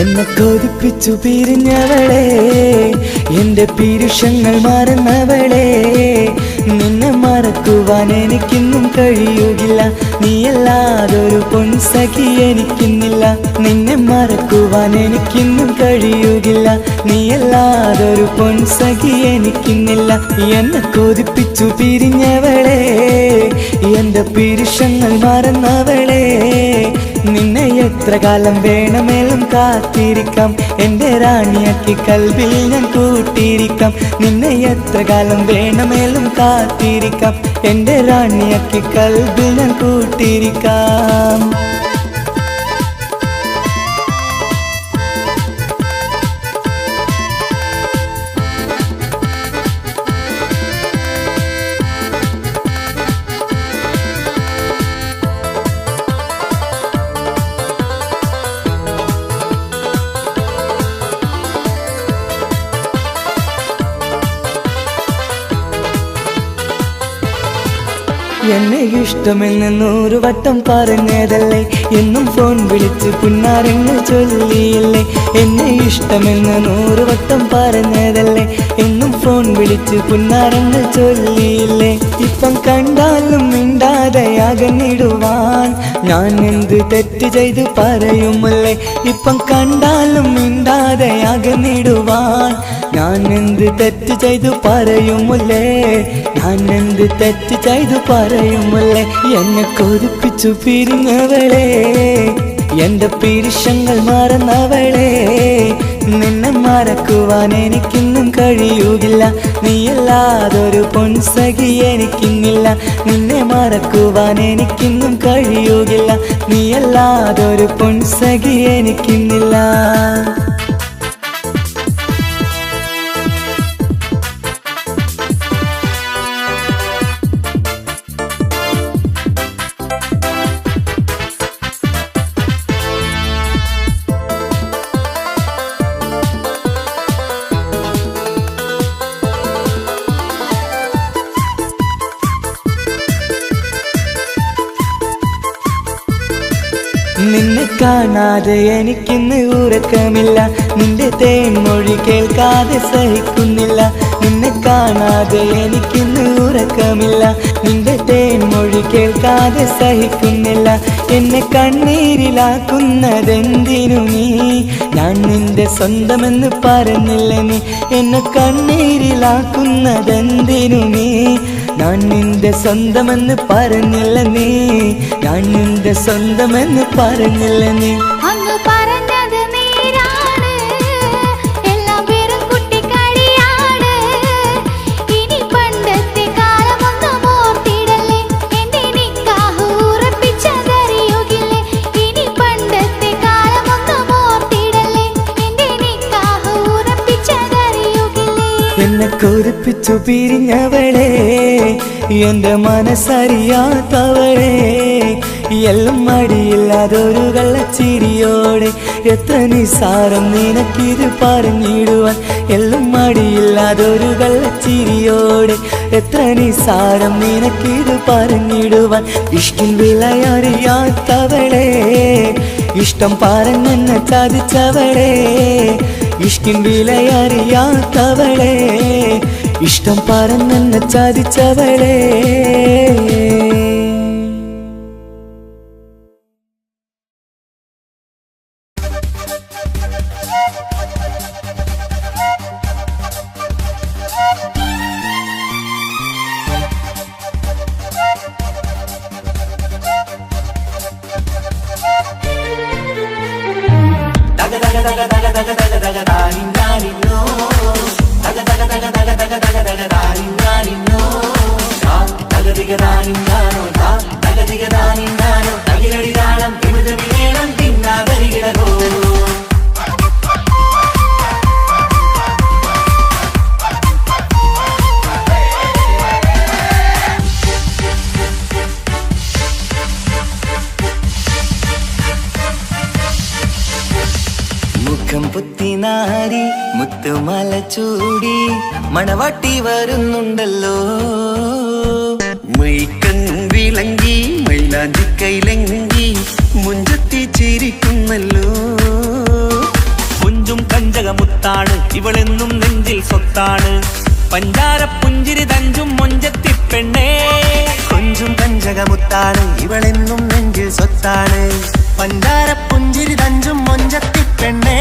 എന്നെ കൊതിപ്പിച്ചു പിരിഞ്ഞവളെ, എന്റെ പീരുഷങ്ങൾ മറന്നവളെ. നിന്നെ മറക്കുവാൻ എനിക്കിന്നും കഴിയുകില്ല, നീയല്ലാതൊരു പൊൻസഖി എനിക്കിന്നില്ല. നിന്നെ മറക്കുവാൻ എനിക്കിന്നും കഴിയുകില്ല, നീയല്ലാതൊരു പൊൻസഖി എനിക്കിന്നില്ല. എന്നെ കൊതിപ്പിച്ചു പിരിഞ്ഞവളെ, എന്റെ പീരുഷങ്ങൾ മറന്നവളെ. നിന്നെ എത്ര കാലം വേണമെങ്കിലും കാത്തിരിക്കാം, എന്റെ റാണിയാക്കി കൽബിൽ ഞാൻ കൂട്ടിയിരിക്കാം. നിന്നെ എത്ര കാലം വേണമെങ്കിലും കാത്തിരിക്കാം, എന്റെ റാണിയാക്കി കൽബിൽ ഞാൻ കൂട്ടിയിരിക്കാം. എന്നെ ഇഷ്ടമെന്ന് 100 വട്ടം പറഞ്ഞതല്ലേ, എന്നും ഫോൺ വിളിച്ച് പുന്നാരങ്ങൾ ചൊല്ലിയില്ലേ. എന്നെ ഇഷ്ടമെന്ന് 100 വട്ടം പറഞ്ഞതല്ലേ, എന്നും ഫോൺ വിളിച്ച് പുന്നാരങ്ങൾ ചൊല്ലിയില്ലേ. ഇപ്പം കണ്ടാലും മിണ്ടാതെ അകന്നിടുവാൻ ഞാൻ എന്ത് തെറ്റ് ചെയ്ത് പറയുമല്ലേ. ഇപ്പം കണ്ടാലും മിണ്ടാതെ അകന്നിടുവാൻ ഞാൻ എന്ത് തെറ്റ് ചെയ്തു പറയുമല്ലേ, ഞാൻ എന്ത് തെറ്റ് ചെയ്തു പറയുമല്ലേ. എന്നെ കൊതിപ്പിച്ചു പിരിഞ്ഞവളെ, എന്റെ പീരുഷങ്ങൾ മറന്നവളെ. നിന്നെ മറക്കുവാൻ എനിക്കിന്നും കഴിയുകില്ല, നീയല്ലാതൊരു പൊൻസഖി എനിക്കിന്നില്ല. നിന്നെ മറക്കുവാൻ എനിക്കിന്നും കഴിയുകില്ല, നീയല്ലാതൊരു പൊൻസഖി എനിക്കിന്നില്ല. നിന്നെ കാണാതെ എനിക്കിന്ന് ഉറക്കമില്ല, നിന്റെ തേൻമൊഴി കേൾക്കാതെ സഹിക്കുന്നില്ല. നിന്നെ കാണാതെ എനിക്കിന്ന് ഉറക്കമില്ല, നിന്റെ തേൻമൊഴി കേൾക്കാതെ സഹിക്കുന്നില്ല. എന്നെ കണ്ണീരിലാക്കുന്നതെന്തിനു നീ, ഞാൻ നിന്റെ സ്വന്തമെന്ന് പറഞ്ഞില്ല നീ. എന്നെ കണ്ണീരിലാക്കുന്നതെന്തിനു നീ, ഞാൻ നിന്റെ സ്വന്തമെന്ന് പറഞ്ഞില്ല നീ. ഞാൻ നിന്റെ സ്വന്തമെന്ന് പറഞ്ഞില്ല നീ. അങ്ങ് പറഞ്ഞത് നേരാണ്, എല്ലാം വെറും കുട്ടിക്കളിയാണ്. ഇനി പണ്ടത്തെ കാലമൊന്നും ഓർത്തിടല്ലേ, എന്റെ നിക്കാഹ് ഉറപ്പിച്ചതറിയുകില്ലേ. ഇനി പണ്ടത്തെ കാലമൊന്നും ഓർത്തിടല്ലേ, എന്റെ നിക്കാഹ് ഉറപ്പിച്ചതറിയുകില്ലേ. എന്നെ കൊതിപ്പിച്ചു പിരിഞ്ഞവളെ, എന്റെ മനസ്സറിയാത്തവളെ. എല്ലാം മടിയില്ലാതൊരു കള്ളച്ചിരിയോടെ, എത്ര നിസാരം നിനക്കിത് പറഞ്ഞിടുവാൻ. എല്ലാം മടിയില്ലാതൊരു കള്ളച്ചിരിയോടെ, എത്ര നിസാരം നിനക്കിത് പറഞ്ഞിടുവാൻ. ഇഷ്കിൻ വിലയറിയാത്തവളെ, ഇഷ്ടം പറഞ്ഞെന്നെ ചതിച്ചവളെ. ഇഷ്കിൻ വിലയറിയാത്തവളെ, ഇഷ്ടം പറഞ്ഞെന്നെ ചതിച്ചവളെ. മുഖം പുത്തിനാരി മുത്തുമല ചൂടി മണവാട്ടി വരുന്നുണ്ടല്ലോ. മൈക്കണ്ണും വിളങ്ങി മൈലാഞ്ചി കൈലങ്കി മുഞ്ചത്തി ചിരിക്കുന്നല്ലോ. കൊഞ്ചും കഞ്ചകമുത്താണ് ഇവളെന്നും നെഞ്ചിൽ സ്വത്താണ് പഞ്ചാര പുഞ്ചിരി തഞ്ചും മൊഞ്ചത്തി പെണ്ണേ കൊഞ്ചും കഞ്ചകമുത്താണ് ഇവളെന്നും നെഞ്ചിൽ സ്വത്താണ് പഞ്ചാര പുഞ്ചിരി തഞ്ചും മൊഞ്ചത്തി പെണ്ണേ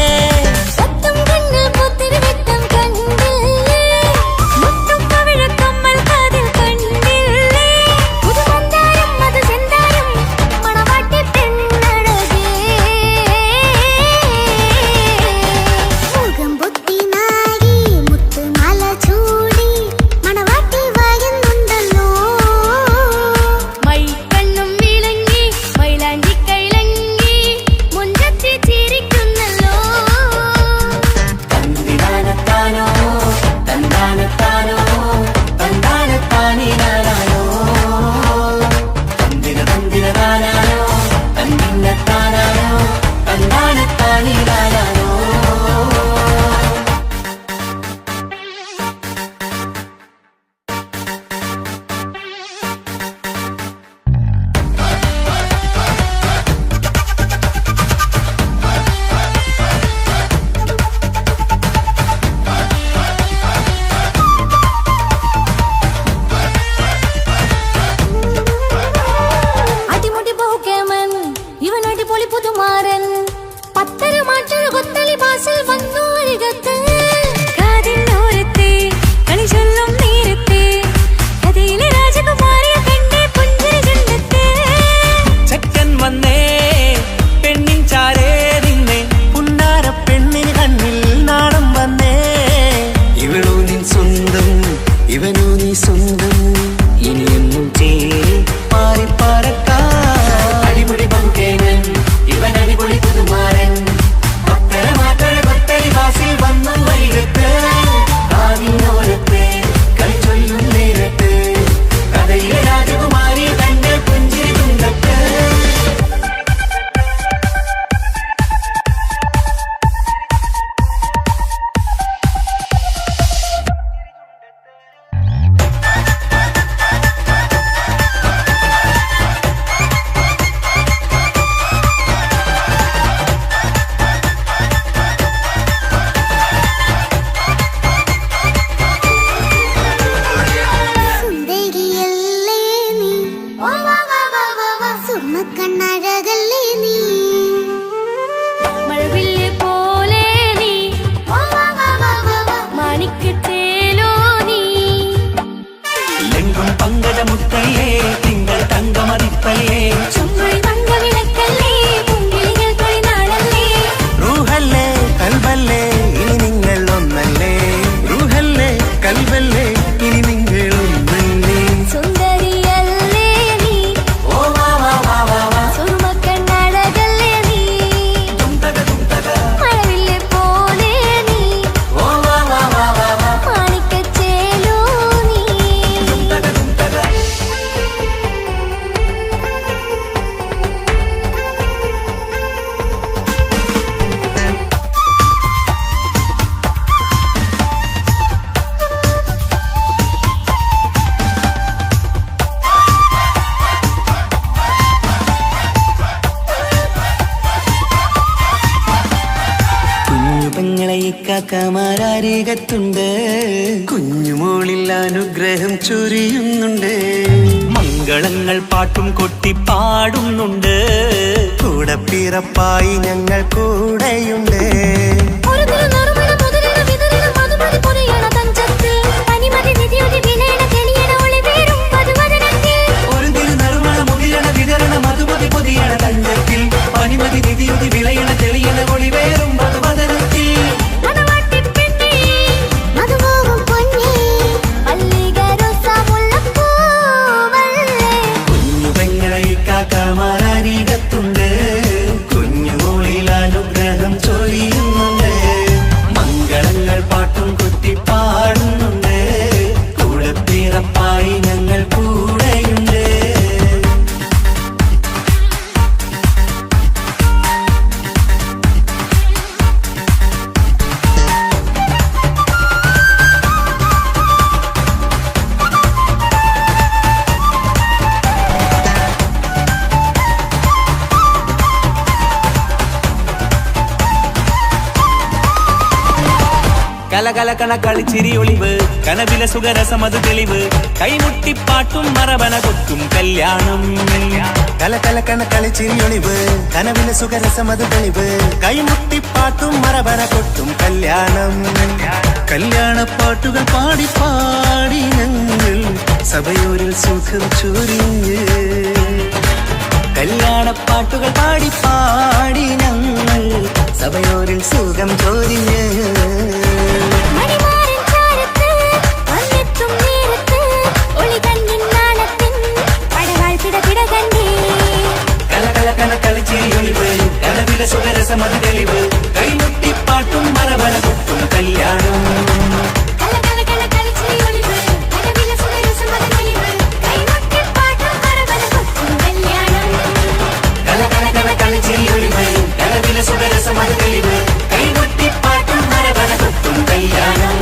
കാക്കമാരരികത്തുണ്ട് കുഞ്ഞുമോളിൽ അനുഗ്രഹം ചൊരിയുന്നുണ്ട് മംഗളങ്ങൾ പാട്ടും കൊട്ടി പാടുന്നുണ്ട് കൂടെ പിറപ്പായി ഞങ്ങൾ കൂടെയുണ്ട് പനിമതി നിധിയുതി വിളയണ തെളിയണ ഒളിവേറും മധുവദനത്തിൽ കുഞ്ഞുപെങ്ങളെ കാക്കമാരരികത്തുണ്ട് കുഞ്ഞുമോളിൽ അനുഗ്രഹം ചൊരിയുന്നുണ്ട് കലകലകണ കളിച്ചിരി ഒളിവ് കനവിലെ സുഖരസമത് തെളിവ് കൈമുട്ടിപ്പാട്ടും മറവന കൊത്തും കല്യാണം കലകലകണ കളിച്ചിരി ഒളിവ് കനവിലെ സുഖരസമത് തെളിവ് കൈമുട്ടിപ്പാട്ടും മറവന കൊട്ടും കല്യാണം കല്യാണപ്പാട്ടുകൾ പാടി പാടി ഞങ്ങൾ സഭയോരിൽ സുഖം ചൊരിഞ്ഞ് കല്യാണപ്പാട്ടുകൾ പാടി പാടി ഞങ്ങൾ സഭയോരിൽ സുഖം ചൊരിഞ്ഞ് സുഖരസമത് തെളിവ് കൈമുട്ടിപ്പാട്ടും മറവന കൊട്ടും കല്യാണം സുഖരസമത് തെളിവ് കൈമുട്ടിപ്പാട്ടും മറവന കൊട്ടും കല്യാണം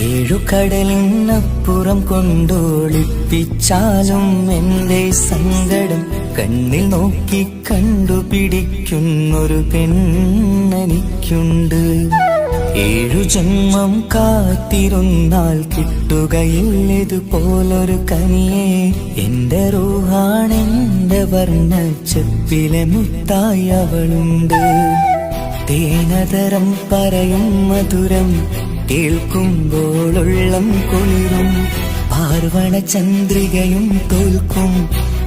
ഏഴുകടലിനപ്പുറം കൊണ്ടോളിപ്പിച്ചാലും എന്റെ സങ്കടം കണ്ണിൽ നോക്കി കണ്ടുപിടിക്കുന്നൊരു പെണ്ണെനിക്കുണ്ട്. 7 ജന്മം കാത്തിരുന്നാൽ കിട്ടുകയില്ലതുപോലൊരു കനിയെ. എന്റെ റൂഹാണെന്റെ വർണ്ണച്ചെപ്പിലെ മുത്തായി അവളുണ്ട്. തേനതരം പറയും മധുരം കേൾക്കുമ്പോളുള്ളം കുളിരും. പാർവണ ചന്ദ്രികയും തോൽക്കും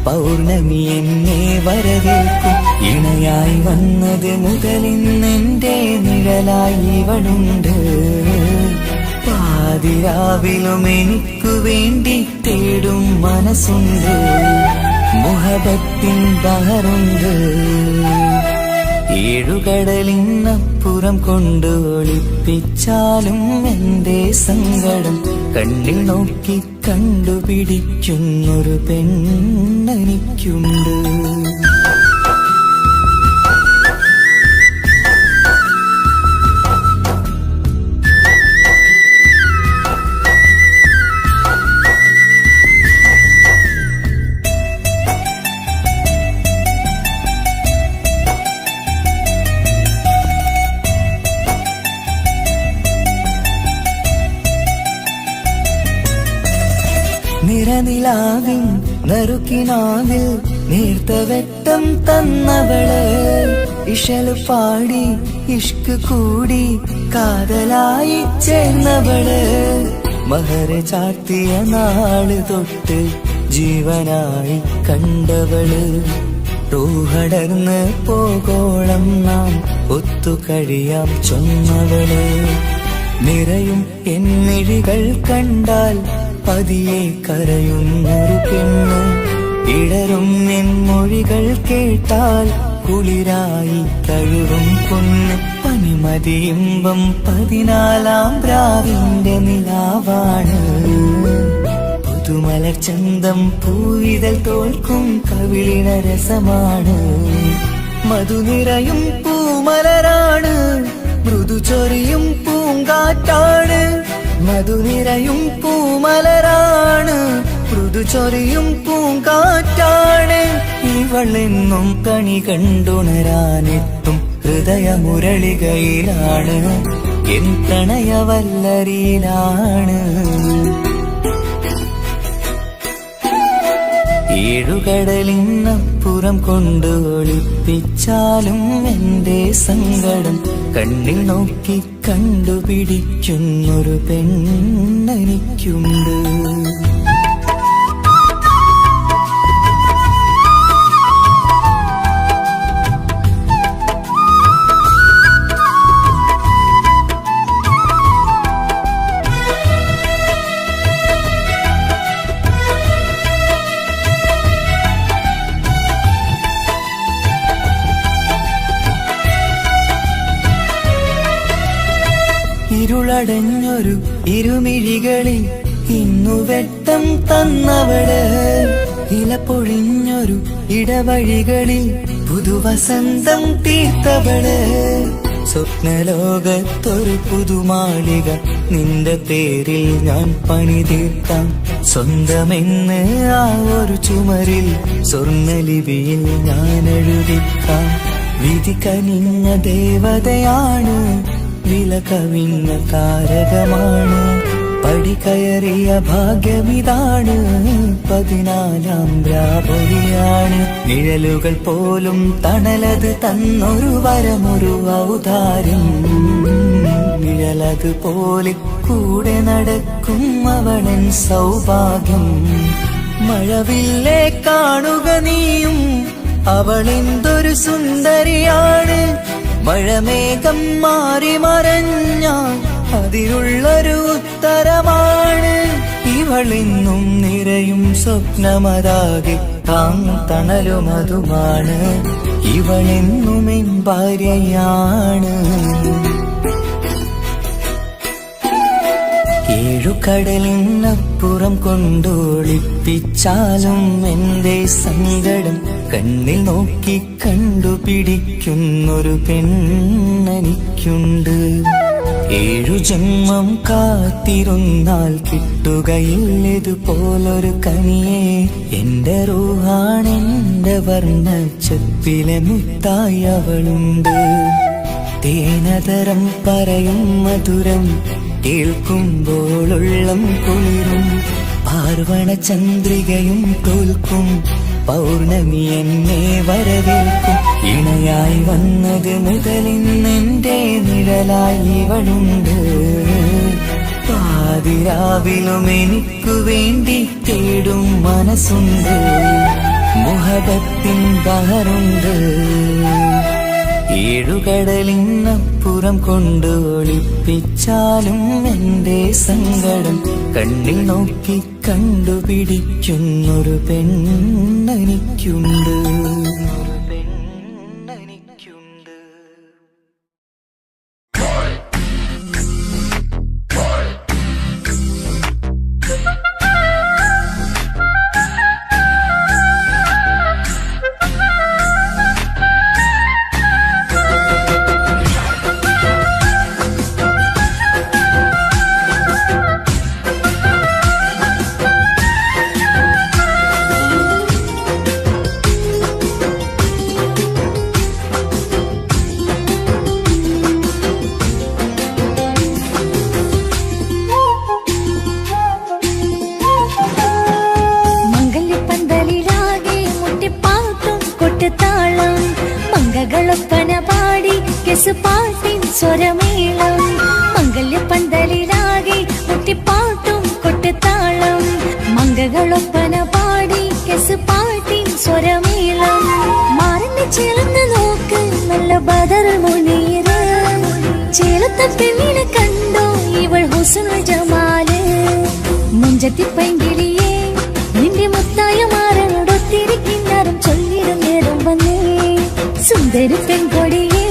പൗർണമി എന്നെ വരവേൽക്കും. ഇണയായി വന്നത് മുതലിന്നെന്റെ നിഴലായി ഇവളുണ്ട്. പാതിരാവിലും എനിക്കു വേണ്ടി തേടും മനസ്സുണ്ട്. മുഹബത്തിൻ ബഹറുണ്ട്. 7 കടലിനപ്പുറം കൊണ്ട് ഒളിപ്പിച്ചാലും എന്റെ സങ്കടം കണ്ണിൽ നോക്കി കണ്ടുപിടിക്കുന്നൊരു പെണ്ണെനിക്കുണ്ട്. നിറനിലാവിൻ നറുക്കിനാവിൽ നേർത്ത വെട്ടം തന്നവള്. ഇശല് പാടി ഇഷ്ക് കൂടി കാതലായി ചേർന്നവള്. മഹർ ചാർത്തിയ നാള് തൊട്ട് ജീവനായി കണ്ടവള്. റൂഹടർന്ന് പോകോളം നാം ഒത്തുകഴിയാം ചൊന്നവള്. നിറയും എന്നിഴികൾ കണ്ടാൽ പതിയെ കരയുന്നൊരു പെണ്ണ്. ഇടറും എൻ മൊഴികൾ കേട്ടാൽ കുളിരായി കഴുകും പൊന്ന്. പനിമതിയിമ്പം 14-ാം പ്രാവിന്റെ നിലാവാണ്. പുതുമലർ ചന്തം പൂവിതൽ തോൽക്കും കവിളിന രസമാണ്. മധുനിറയും പൂമലരാണ്. മൃദുചൊരിയും പൂങ്കാറ്റാണ്. മധുനിറയും പൂമലരാണ്. മൃദുചൊരിയും പൂങ്കാറ്റാണ്. ഇവളെന്നും കണി കണ്ടുണരാനെത്തും ഹൃദയമുരളികയിലാണ്. എൻ പ്രണയവല്ലരിയിലാണ്. ഏഴുകടലിനപ്പുറം കൊണ്ട് ഒളിപ്പിച്ചാലും എന്റെ സങ്കടം കണ്ണിൽ നോക്കി കണ്ടുപിടിക്കുന്നൊരു പെണ്ണെനിക്കുണ്ട്. ഇരുളടഞ്ഞൊരു ഇരുമിഴികളിൽ ഇന്നു വെട്ടം തന്നവള്, ഇല പൊഴിഞ്ഞൊരു ഇടവഴികളിൽ പുതുവസന്തം തീർത്തവള്. സ്വപ്നലോകത്തൊരു പുതുമാളിക നിന്റെ പേരിൽ ഞാൻ പണി തീർക്കാം. സ്വന്തമെന്ന് ആ ഒരു ചുമരിൽ സ്വർണ്ണലിപിയിൽ ഞാൻ എഴുതിക്കാം. വിധി കനിഞ്ഞ ദേവതയാണ്, വില കവിഞ്ഞ താരകമാണ്, പടി കയറിയ ഭാഗ്യമിതാണ്, 14ാം രാപൊലിയാണ്. നിഴലുകൾ പോലും തണലത് തന്നൊരു വരമൊരു ഔദാര്യം, നിഴലത് പോലെ കൂടെ നടക്കും അവളൻ സൗഭാഗ്യം. മഴവില്ലേ കാണുക നീയും, അവളെന്തൊരു സുന്ദരിയാണ്. മഴമേഘം മാറി മറഞ്ഞാൽ അതിലുള്ളൊരു ഉത്തരമാണ്. ഇവളിന്നും നിറയും സ്വപ്നമതാകെ താങ്ങും തണലുമതുമാണ്. ഇവളെന്നും എൻ ഭാര്യയാണ്. ഏഴുകടലിനപ്പുറം കൊണ്ടൊളിപ്പിച്ചാലും എന്റെ സങ്കടം കണ്ണിൽ നോക്കി കണ്ടുപിടിക്കുന്നൊരു പെണ്ണെനിക്കുണ്ട്. 7 ജന്മം കാത്തിരുന്നാൽ കിട്ടുകയില്ലതുപോലൊരു കനിയെ. എന്റെ റൂഹാണെന്റെ വർണ്ണച്ചപ്പിലെ മുത്തായി അവളുണ്ട്. തേനതരം പറയും മധുരം കേൾക്കുമ്പോളുള്ളം കുളിരും. പാർവണ ചന്ദ്രികയും തോൽക്കും, പൗർണമി എന്നെ വരവേൽക്കും. ഇണയായി വന്നത് മുതലിന്നെന്റെ നിഴലായി ഇവളുണ്ട്. പാതിരാവിലും എനിക്കു വേണ്ടി തേടും മനസ്സുണ്ട്, മുഹബത്തിൻ ബഹറുണ്ട്. ഏഴുകടലിനപ്പുറം കൊണ്ട് ഒളിപ്പിച്ചാലും എന്റെ സങ്കടം കണ്ണിൽ നോക്കി കണ്ടുപിടിക്കുന്നൊരു പെണ്ണെനിക്കുണ്ട്. പാട്ടിൻ സ്വരമേളം മംഗല്യപ്പന്തലിലാകെ മുട്ടിപ്പാട്ടും കൊട്ടുതാളം. മംഗകളൊപ്പന പാടി കെസ് പാട്ടിൻ സ്വരമേളം. മാറിന്റെ ചേർന്ന് നോക്ക് നല്ല ബദർ മുനീറ്. ചേലത്തെ പെണ്ണിനെ കണ്ടോ ഇവൾ ഹുസ്നുൽ ജമാല്. മുഞ്ചത്തി പൈങ്കിളിയെ നിന്റെ മുത്തായ മാറനോടൊത്തിരിക്കിന്നാരും ചൊല്ലിടും നേരം വന്നേ. സുന്ദരി പെൺകൊടിയെ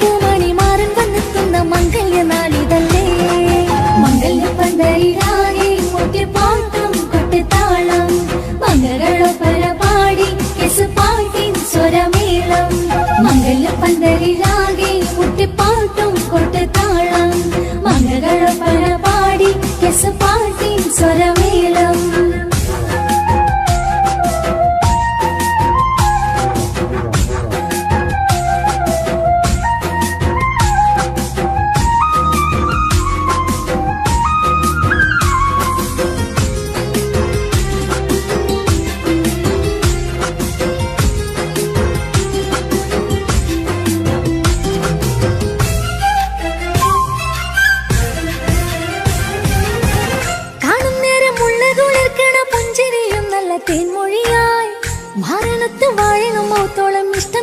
പൂമണി മാറൻ വന്നെത്തുന്ന മംഗല്യ നാളിതല്ലേ. മംഗല്യപ്പന്തലിലാകെ മുട്ടിപ്പാട്ടും കൊട്ടുതാളം. മംഗളൊപ്പന പാടി കെസ് പാട്ടിൻ സ്വരമേളം. മംഗല്യപ്പന്തലിലാകെ മുട്ടിപ്പാട്ടും കൊട്ടുതാളം. മംഗളൊപ്പന പാടി കെസ് പാട്ടിൻ സ്വരമേളം.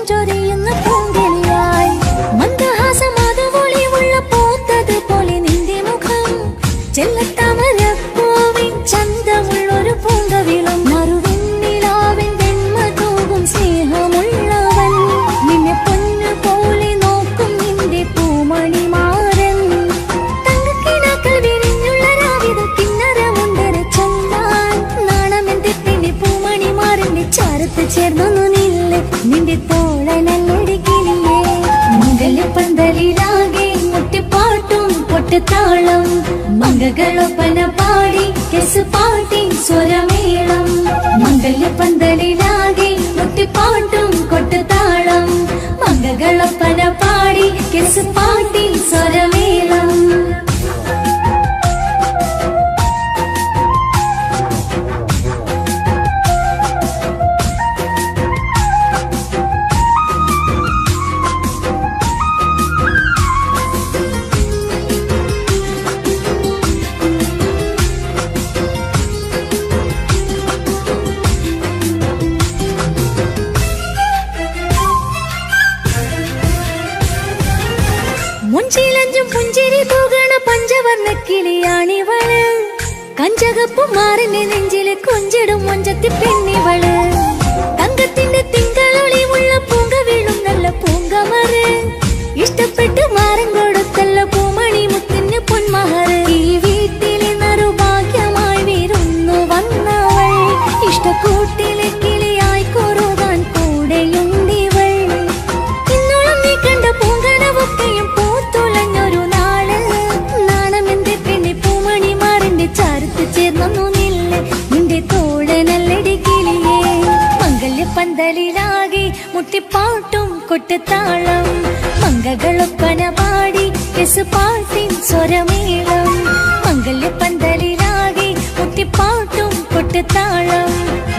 ചൊരിയുന്ന പൂങ്കിളിയായി മന്ദഹാസമാതമൊളിവുള്ള പൂത്തത് പോലെ നിന്റെ മുഖം ചെല്ലത്താമരപ്പൂവിൻ ചന്തമുള്ളൊരു പൂങ്കവിളം മറുവെണ്ണിലാവിൻ വെണ്മ തൂകും സ്നേഹമുള്ളവൻ നിന്നെ പൊന്നു പോലെ നോക്കും നിന്റെ പൂമണിമാരൻ തങ്കക്കിനാക്കൾ വിരിഞ്ഞുള്ള രാവിത കിന്നരമുണ്ടര ചൊല്ലാൻ നാണമെന്റെ പെണ്ണെ പൂമണിമാരന്റെ ചാരത്ത് ചേർന്നൊന്നു നില്ല് നിന്റെ തോളനല്ലടിക്കില്ലേ മംഗല്യപ്പന്തലിലാകെ മുട്ടിപ്പാട്ടും പൊട്ടുതാളം മംഗകളൊപ്പന പാടി കെസ് പാട്ടി സ്വരമേളം മംഗല്യപ്പന്തലിലാകെ മുട്ടിപ്പാട്ടും കൊട്ടുതാളം മംഗകളൊപ്പന പാടി കെസ് പാട്ടി സ്വരമേളം മുഞ്ചിലഞ്ചും പുഞ്ചിരി തൂകണ പഞ്ചവർണ്ണ കിളിയാണിവള് കഞ്ചകപ്പു മാറിന്റെ നെഞ്ചില് കൊഞ്ചിടും മൊഞ്ചത്തി പെണ്ണിവള് തങ്കത്തിന്റെ തിങ്കളൊളിവുള്ള പൂങ്ക വീഴും നല്ല പൂങ്കമറ് ഇഷ്ടപ്പെട്ട് മാറൻ കൊടുത്തല്ല പൂമണി മുത്തിന് പൊന്മഹറ് ഈ വീട്ടിലെ നറുഭാഗ്യമായി വീരുന്നു വന്നവൾ ഇഷ്ടക്കൂട്ടിലെ കിളിയായി കൊറുവാൻ കൂടെയുണ്ടിവൾ ഇന്നോളം നീ കണ്ട പൂങ്കനവൊക്കെയും പൂത്തുലഞ്ഞൊരു നാള് നാണമെന്റെ പെണ്ണെ പൂമണിമാറിന്റെ ചാരത്ത് ചേർന്നു നില്ല് നിന്റെ തോഴനല്ലടി കിളിയേ മംഗല്യപ്പന്തലിലാകെ മുട്ടിപ്പാട്ടും കൊട്ടുതാളം മംഗകളൊപ്പന പാടി കെസ് പാട്ടിൻ സ്വരമേളം മംഗല്യപ്പന്തലിലാകെ മുട്ടിപ്പാട്ടും കൊട്ടുതാളം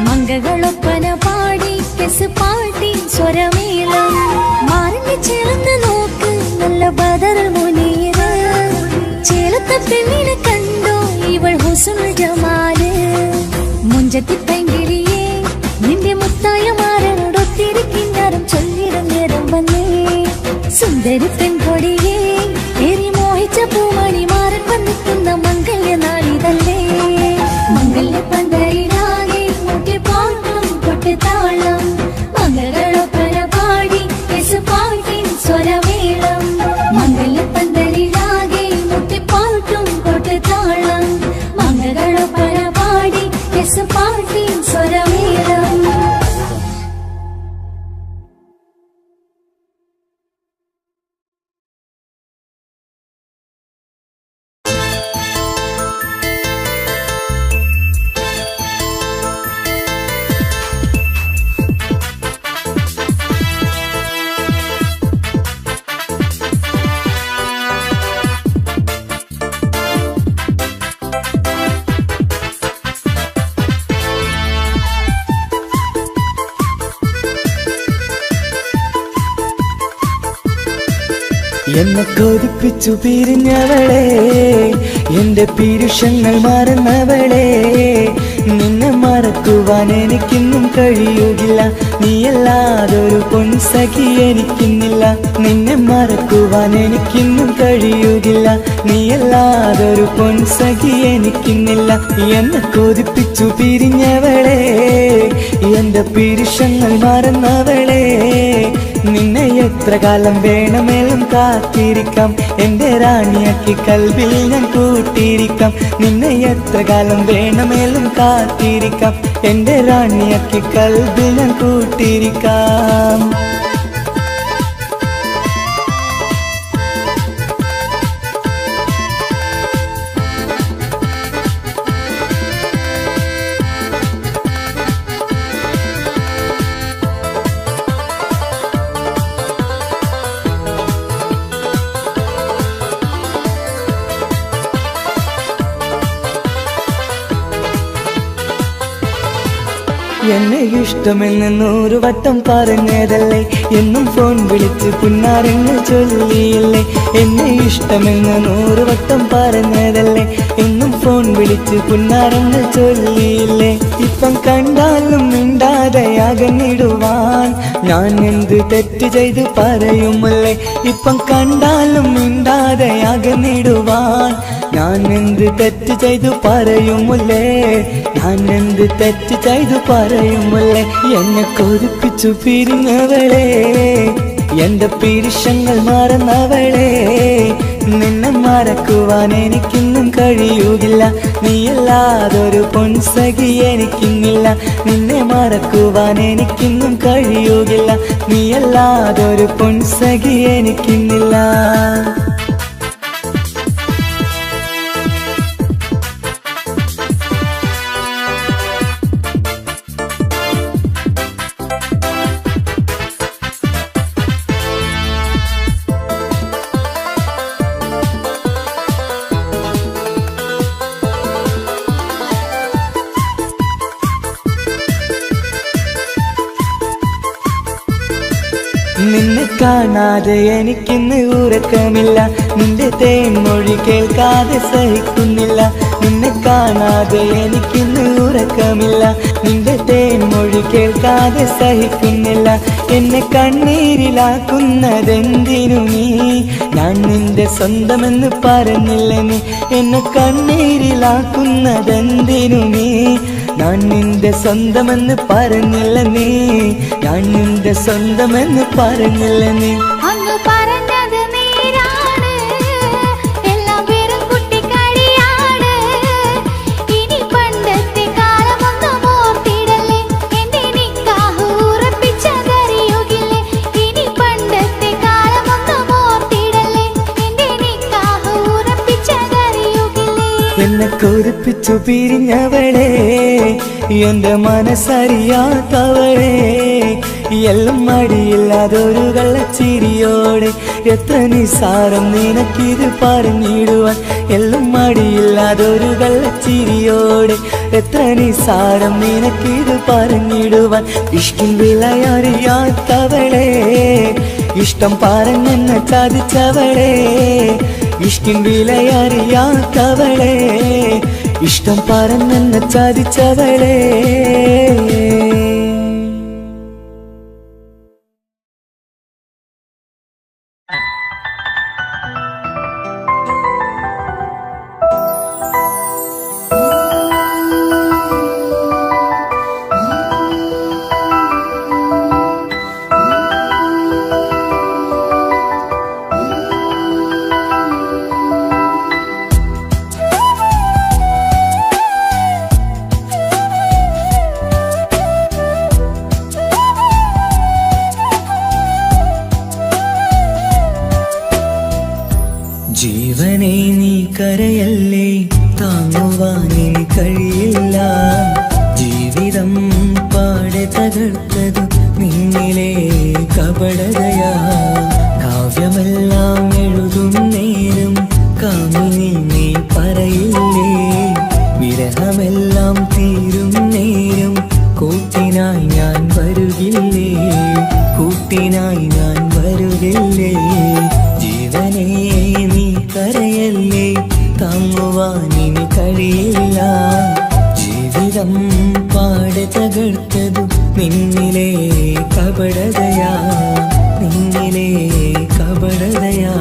മംഗകളൊപ്പന പാടി കെസ് പാട്ടിൻ സ്വരമേളം മാറിന്റെ ചേർന്ന് നോക്ക് നല്ല ബദറുൽ മുനീറ് ചേലത്തെ പെണ്ണിനെ കണ്ടോ ഇവൾ ഹുസ്നുൽ ജമാല് മുഞ്ചത്തി പൈങ്കിളിയേ നിന്റെ മുത്തായ മാറനോടൊത്തിരി കിന്നാരം ചൊല്ലിടും നേരം വന്നേ സുന്ദരി പെൺകൊടിയേ ഏറി മോഹിച്ച പൂമണി മാറൻ വന്നെത്തുന്ന മംഗല്യ നാളിതല്ലേ മംഗല്യപ്പന്തലിലാകെ മുട്ടിപ്പാട്ടും കൊട്ടുതാളം മംഗളൊപ്പന പാടി കെസ് പാട്ടിൻ സ്വരമേളം മംഗല്യപ്പന്തലിലാകെ മുട്ടിപ്പാട്ടും കൊട്ടുതാളം മംഗളൊപ്പന പാടി കെസ് പാട്ടിൻ സ്വരമേളം എന്നെ കൊതിപ്പിച്ചു പിരിഞ്ഞവളെ എന്റെ പീരുഷങ്ങൾ മറന്നവളെ നിന്നെ മറക്കുവാൻ എനിക്കിന്നും കഴിയുകില്ല നീയല്ലാതൊരു പൊൻസഖി എനിക്കിന്നില്ല നിന്നെ മറക്കുവാൻ എനിക്കിന്നും കഴിയുകില്ല നീയല്ലാതൊരു പൊൻസഖി എനിക്കിന്നില്ല എന്നെ കൊതിപ്പിച്ചു പിരിഞ്ഞവളെ എന്റെ പീരുഷങ്ങൾ മറന്നവളെ നിന്നെ എത്ര കാലം വേണമെങ്കിലും കാത്തിരിക്കാം എന്റെ റാണിയാക്കി കൽവിൽ ഞാൻ കൂട്ടിയിരിക്കാം നിന്നെ എത്ര കാലം വേണമെങ്കിലും കാത്തിരിക്കാം എന്റെ റാണിയാക്കി കൽവിൽ ഞാൻ കൂട്ടിയിരിക്കാം എന്നെ ഇഷ്ടമെന്ന് 100 വട്ടം പറഞ്ഞതല്ലേ, എന്നും ഫോൺ വിളിച്ച് പുന്നാരങ്ങൾ ചൊല്ലിയില്ലേ. എന്നെ ഇഷ്ടമെന്ന് 100 വട്ടം പറഞ്ഞതല്ലേ, എന്നും ഫോൺ വിളിച്ച് പുന്നാരങ്ങൾ ചൊല്ലിയില്ലേ. ഇപ്പം കണ്ടാലും മിണ്ടാതെ അകന്നിടുവാൻ ഞാൻ എന്ത് തെറ്റ് ചെയ്ത് പറയുമല്ലേ. ഇപ്പം കണ്ടാലും മിണ്ടാതെ അകന്നിടുവാൻ ഞാൻ എന്ത് തെറ്റ് ചെയ്തു പറയുമല്ലേ. ഞാൻ എന്ത് തെറ്റ് ചെയ്തു പറയുമല്ലേ. എന്നെ കൊതിപ്പിച്ചു പിരിഞ്ഞവളെ, എന്റെ പിരിശങ്ങൾ മറന്നവളെ. നിന്നെ മറക്കുവാൻ എനിക്കിന്നും കഴിയുകില്ല, നീയല്ലാതൊരു പൊൻസഖി എനിക്കിന്നില്ല. നിന്നെ മറക്കുവാൻ എനിക്കിന്നും കഴിയുകില്ല, നീയല്ലാതൊരു പൊൻസഖി എനിക്കിന്നില്ല. നിന്നെ കാണാതെ എനിക്കിന്ന് ഉറക്കമില്ല, നിന്റെ തേൻമൊഴി കേൾക്കാതെ സഹിക്കുന്നില്ല. നിന്നെ കാണാതെ എനിക്കിന്ന് ഉറക്കമില്ല, നിന്റെ തേൻമൊഴി കേൾക്കാതെ സഹിക്കുന്നില്ല. എന്നെ കണ്ണീരിലാക്കുന്നതെന്തിനു നീ, ഞാൻ നിന്റെ സ്വന്തമെന്ന് പറഞ്ഞില്ല നീ. എന്നെ കണ്ണീരിലാക്കുന്നതെന്തിനു നീ, ഞാൻ നിന്റെ സ്വന്തമെന്ന് പറഞ്ഞില്ല നീ. ഞാൻ നിന്റെ സ്വന്തമെന്ന് പറഞ്ഞില്ല നീ. അങ്ങ് പറഞ്ഞത് നേരാണ്, എല്ലാം വെറും കുട്ടിക്കളിയാണ്. ഇനി പണ്ടത്തെ കാലമൊന്നും ഓർത്തിടല്ലേ, എന്റെ നിക്കാഹ് ഉറപ്പിച്ചതറിയുകില്ലേ. ഇനി പണ്ടത്തെ കാലമൊന്നും ഓർത്തിടല്ലേ, എന്റെ നിക്കാഹ് ഉറപ്പിച്ചതറിയുകില്ലേ. എന്നെ കൊതിപ്പിച്ചു പിരിഞ്ഞവളെ, എന്റെ മനസ്സറിയാത്തവളെ. എല്ലാം മടിയില്ലാതൊരു കള്ളച്ചിരിയോടെ, എത്ര നിസാരം നിനക്കിത് പറഞ്ഞിടുവാൻ. എല്ലാം മടിയില്ലാതൊരു കള്ളച്ചിരിയോടെ, എത്ര നിസാരം നിനക്കിത് പറഞ്ഞിടുവാൻ. ഇഷ്ടം വിലയറിയാത്തവളെ, ഇഷ്ടം പറഞ്ഞെന്നെ ചതിച്ചവളെ. ഇഷ്ടം വിലയറിയാത്തവളെ, ഇഷ്ടം പറഞ്ഞെന്നെ ചതിച്ചവളെ. ജീവനെ നീ കരയല്ലേ, താങ്ങുവാനിനി കഴിയില്ല. ജീവിതം പാടെ തകർത്തതു നിന്നിലെ കപടതയാ. കാവ്യമെല്ലാം എഴുതും നേരം കാമിനി നീ പറയില്ലേ. വിരഹമെല്ലാം തീരും നേരം കൂട്ടിനായി ഞാൻ വരുകില്ലേ, കൂട്ടിനായി ഞാൻ വരുകില്ലേ. ജീവനേ നീ കരയല്ലേ, താങ്ങുവാനിനി കഴിയില്ല. ജീവിതം പാടെ തകർത്തതു നിന്നിലെ കപടതയാ, നിന്നിലെ കപടതയാ.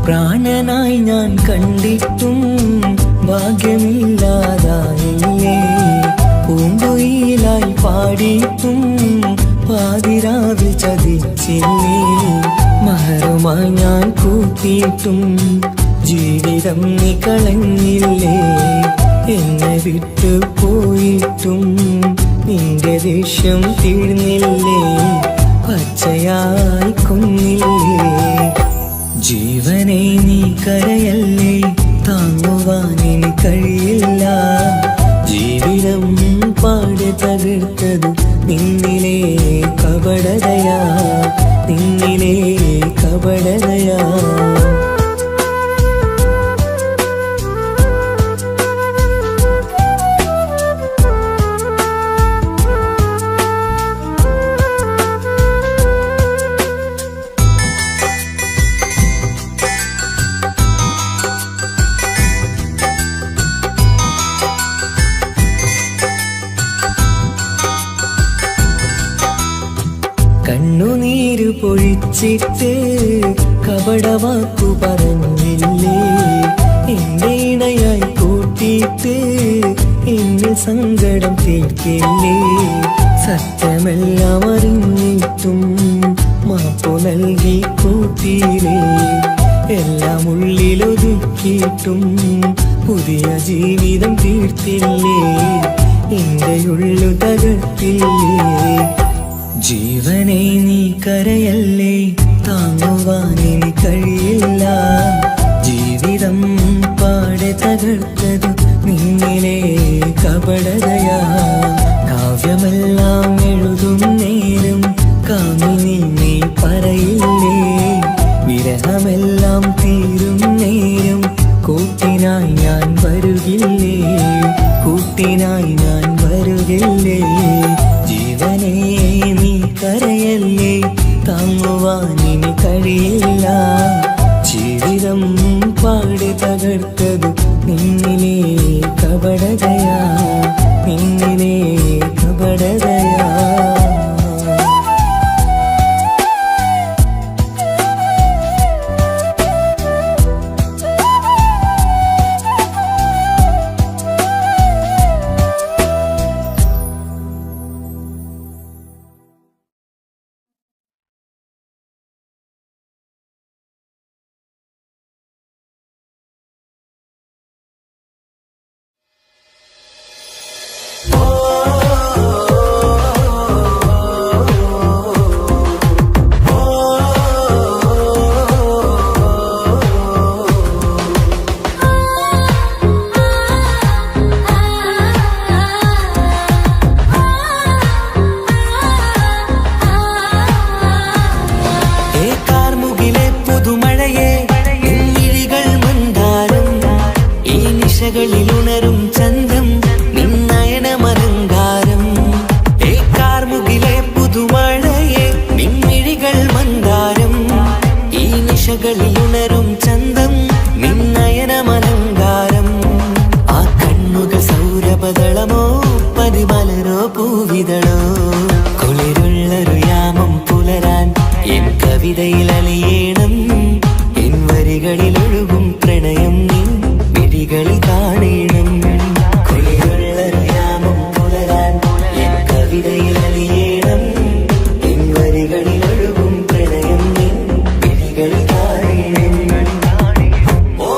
പ്രാണനായി ഞാൻ കണ്ടിട്ടും ഭാഗ്യമില്ലാതായില്ലേ. പൂങ്കുയിലായി പാടിയിട്ടും പാതിരാവിൽ ചതിച്ചില്ലേ. മഹറുമായി ഞാൻ കൂട്ടിയിട്ടും ജീവിതം നീ കളഞ്ഞില്ലേ. എന്നെ വിട്ടു പോയിട്ടും നിന്റെ ദേഷ്യം തീർന്നില്ലേ. പച്ചയായി കൊന്നില്ലേ. ജീവനെ നീ കരയല്ലേ, താങ്ങുവാൻ ഇനി കഴിയില്ല. ജീവിതം പാടെ തകർത്തത് നിന്നിലെ കപടതയാ, നിന്നിലെ കപടതയാ. കണ്ണുനീര് പൊഴിച്ചിട്ട് കപടവാക്കു പറഞ്ഞില്ലേ. എന്നെ ഇണയായി കൂട്ടിയിട്ട് എന്നിൽ സങ്കടം തീർക്കില്ലേ. സത്യമെല്ലാം അറിഞ്ഞിട്ടും മാപ്പു നൽകി കൂട്ടിയില്ലേ. എല്ലാം ഉള്ളിലൊതുക്കിയിട്ടും പുതിയ ജീവിതം തീർത്തില്ലേ. എന്റെ ഉള്ളു തകർത്തില്ലേ. ജീവനെ നീ കരയല്ലേ, താങ്ങുവാൻ ഇനി കഴിയില്ല. ജീവിതം പാടെ തകർത്തത് നിന്നിലെ കപടതയാ. കാവ്യമെല്ലാം എഴുതും നേരം കാമിനി നീ പറയില്ലേ. വിരഹമെല്ലാം തീരും നേരം കൂട്ടിനായി ഞാൻ വരുകില്ലേ, കൂട്ടിനായി ഞാൻ വരുകില്ലേ. ജീവനെ നീ കരയല്ലേ, താങ്ങുവാൻ ഇനി കഴിയില്ല. ജീവിതം പാടെ തകർത്തത് നിന്നിലെ കപടതയാ, നിന്നിലെ കപടതയാ. ഉണരും ചന്തം നിന്നയനമലങ്കാരം. ഏ കാർമുകിലെ പുതുമഴയെ നിൻമിഴികൾ മന്ദാരം. ഈ നിശകളിൽ ഉണരും ചന്തം നിന്നയനമലങ്കാരം. ആ കണ്ണുകൾ സൗരഭദളമോ പതിമലരോ പൂവിതളോ. കുളിരുള്ളൊരു യാമം പുലരാൻ എൻ കവിതയിൽ അലിയേണം. എൻ വരികളിൽ ഒഴുകും പ്രണയം നിൻ മിഴികളിൽ കാണണം. കുളിരുള്ളൊരു യാമം പുലരാൻ എൻ കവിതയിൽ അലിയേണം. എൻ വരികളിൽ ഒഴുകും പ്രണയം നിൻ മിഴികളിൽ കാണണം. ഓ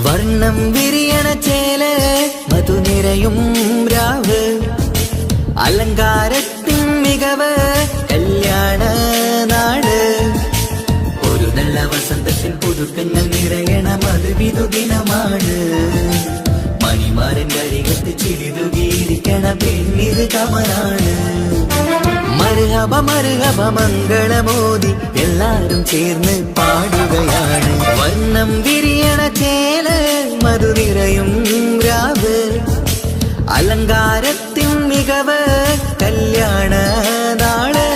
വർണ്ണം വിരിയണ ചേല മധുനിരയും രാവ് അലങ്കാരത്തിൻ മികവ് കല്യാണ നാട് ഒരു നല്ല വസന്തത്തിൻ പുതുക്കങ്ങൾ നിറയണ മധുവിധു ദിനമാണ് മണിമാരൻ കരികത്ത് ചിരിതുകിയിരിക്കണ പെണ്ണിത് കമലാണ് മർഹബ മർഹബ മംഗളമോദി എല്ലാരും ചേർന്ന് പാടുകയാണ് വർണ്ണം വിരിയണ ചേല മധുനിരയും രാവ് അലങ്കാരത്തിൻ മികവ് കല്യാണ നാള്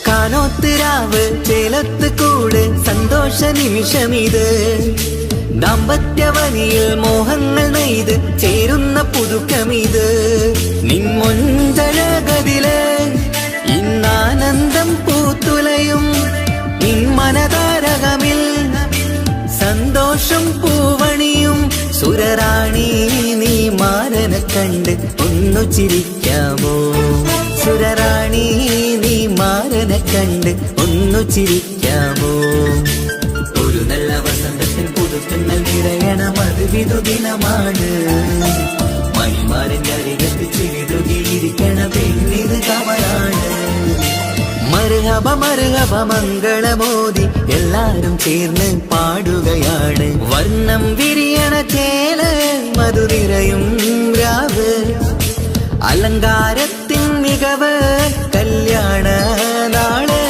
കാനോത്തിരാവ് ചേലത്ത് കൂട് സന്തോഷ നിമിഷമിത് ദാമ്പത്യവനിയിൽ മോഹങ്ങൾ നെയ്ത് ചേരുന്ന പുതുക്കമിത് നിൻമൊഞ്ചഴകതില് ഇന്നാനന്ദം പൂത്തുലയും നിൻമനതാരകമിൽ സന്തോഷം പൂവണിയും സുരറാണി നീ മാരനെ കണ്ട് ഒന്നു ചിരിക്കാമോ സുരറാണി നീ മാരനെ കണ്ട് ഒന്നു ചിരിക്കാമോ ഒരു നല്ല വസന്തത്തിൽ പുതുക്കങ്ങൾ നിറയണ മധുവിധു ദിനമാണ് മണിമാരൻ കരികത്ത് ചിരിതുകിയിരിക്കണ പെണ്ണിത് കമലാണ് മർഹബ മർഹബ മംഗളമോദി എല്ലാരും ചേർന്ന് പാടുകയാണ് വർണ്ണം വിരിയണ ചേല മധുനിരയും രാവ് അലങ്കാരത്തിൻ മികവ് കല്യാണ നാള്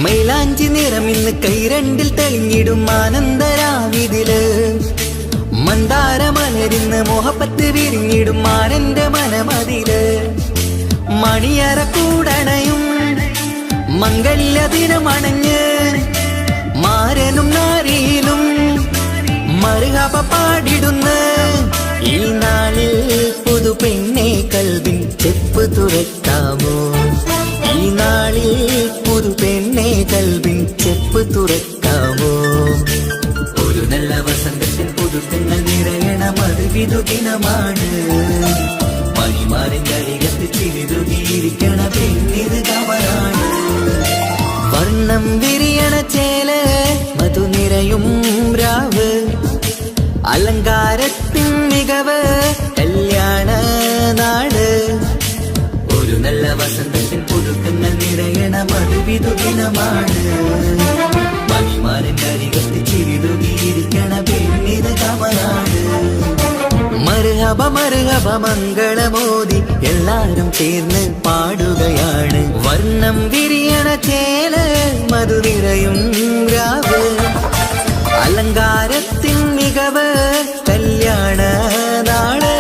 മൈലാഞ്ചി നിറമിന്ന് കൈരണ്ടിൽ തെളിഞ്ഞിടും ആനന്ദരാവിതില് മന്ദാരമലരിന്ന് മോഹപ്പത്ത് വിരിഞ്ഞിടും മാനന്റെ മനമതില് മണിയറ കൂടണയും മംഗല്യ ദിനമണഞ്ഞ് മാരനും നാരിയിലും മർഹബ പാടിടുന്ന ഈ നാളിൽ പുതു പെണ്ണെ കൽവിൻ ചെപ്പ് തുറക്കാമോ ഈ നാളിൽ പുതു പെണ്ണെ കൽവിൻ ചെപ്പ് തുറക്കാമോ ഒരു നല്ല വസന്തത്തിൽ പുതുക്കങ്ങൾ നിറയണ മധുവിധു ദിനമാണ് മണിമാരൻ കരികത്ത് ചിരിതുകിയിരിക്കണ പെണ്ണിത് കമലാണ് വർണ്ണം വിരിയണ ചേല മധുനിരയും രാവ് അലങ്കാരത്തിൻ മികവ് കല്യാണ നാട് ഒരു നല്ല വസന്തത്തിൽ പുതുക്കങ്ങൾ നിറയണ മധുവിധു ദിനമാണ് മണിമാരൻ കരികത്ത് ചിരിതുകിയിരിക്കണ പെണ്ണിത് കമലാണ് മർഹബ മർഹബ മംഗളമോദി എല്ലാരും ചേർന്ന് പാടുകയാണ് വർണ്ണം വിരിയണ ചേല മധുനിരയും രാവ് അലങ്കാരത്തിൻ മികവ് കല്യാണ നാള്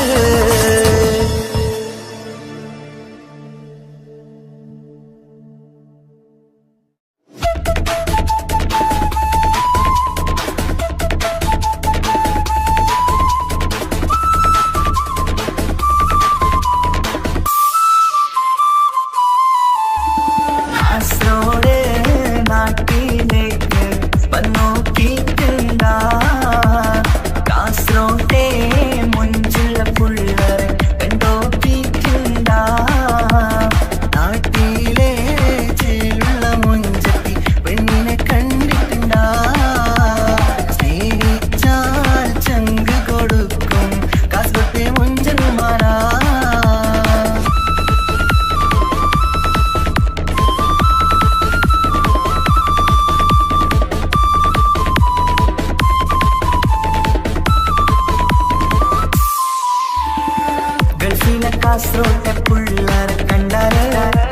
കാസർഗോട്ടെ പിള്ളേരെ കണ്ടാല്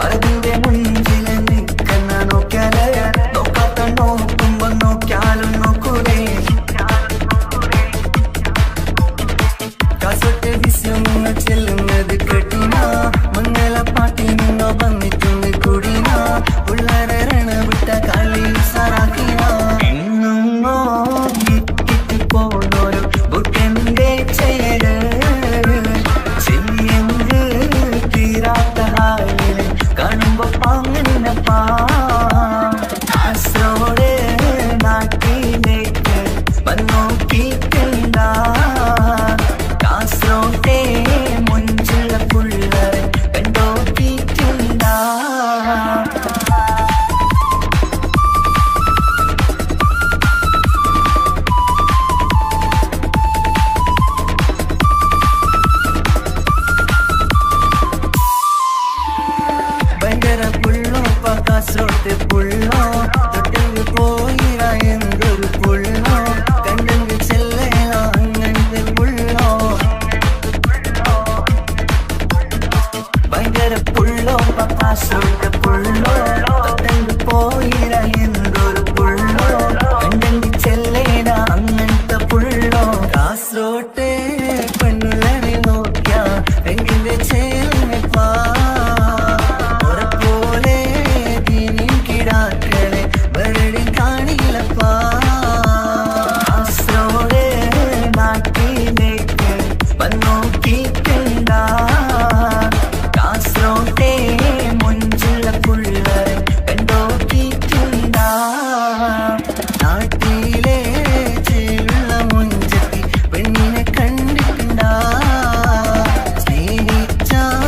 അതിന്റെ മുഞ്ചിൽ നിൽക്കുന്ന നോക്കിയാല് നോക്കാത്ത നോക്കുമ്പോ നോക്കിയാലും നോക്കൂലേ കാസർഗോട്ടെ വിസ്യങ്ങൾ ചെല്ലുന്നത് കേട്ടിന മംഗള പാട്ടിൽ നിന്നോ വന്നിട്ടുണ്ട് കൂടിന പിള്ളേരെ രണവിട്ട കളി സാറാക്കിന എങ്ങോ കിട്ടി പോണോരു ബുട്ടന്റെ ചേര് ചെല്ലിയങ്ക് തീരാത്ത ഹാലില് കാണുമ്പോ പാങ്ങനപ്പാ കാസർഗോഡ് നാട്ടിലേക്ക് വന്നോക്കിട്ടുണ്ട കാസർഗോട്ടെ മുഞ്ചുള്ള പിള്ളേരെ കണ്ടോക്കിട്ടുണ്ട ഭയങ്കര പുള്ളോ കാസർഗോട്ടെ പുള്ളോ തൊട്ടെങ്കിൽ പോയിര എന്തൊരു പുള്ളോ കണ്ടെങ്കിൽ ചെല്ലലോ അങ്ങനത്തെ പുള്ളോ ഭയങ്കര പുള്ളോ കാസർഗോട്ടെ പുള്ളോ തൊട്ടെങ്കിൽ പോയിര എന്തൊരു പുള്ളോ കണ്ടെങ്കിൽ ചെല്ലല അങ്ങനത്തെ പുള്ളോ കാസർഗോട്ടെ പെണ്ണുള്ളവരെ നോക്കിയ എങ്കിന്റെ ചേർന്നിപ്പാ കാസർഗോട്ടെ മുഞ്ചുള്ള പിള്ളേരെ കണ്ടോക്കിട്ടുണ്ട നാട്ടിലെ ചേലുള്ള മുഞ്ചത്തി പെണ്ണിനെ കണ്ടിട്ടുണ്ട സ്നേഹിച്ചാൽ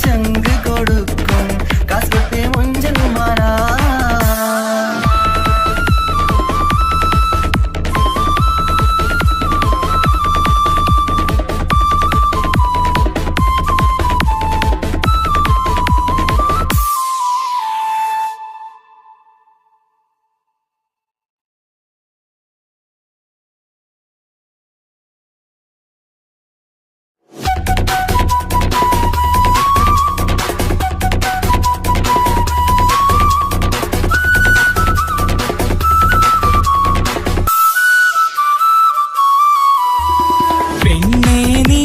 ചങ്ക് കൊടുക്കും കാസർഗോട്ടെ മുഞ്ചന്മാരാ പെണ്ണേ നീ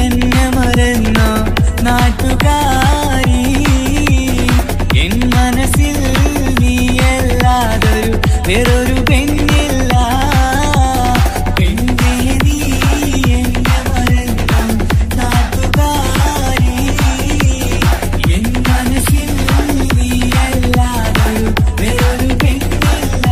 എന്നെ മറന്നോ നാട്ടുകാരി എൻ മനസ്സിൽ നീയല്ലാതൊരു വേറൊരു പെണ്ണില്ല പെണ്ണേ നീ എന്നെ മറന്നോ നാട്ടുകാരി എൻ മനസ്സിൽ നീയല്ലാതൊരു വേറൊരു പെണ്ണില്ല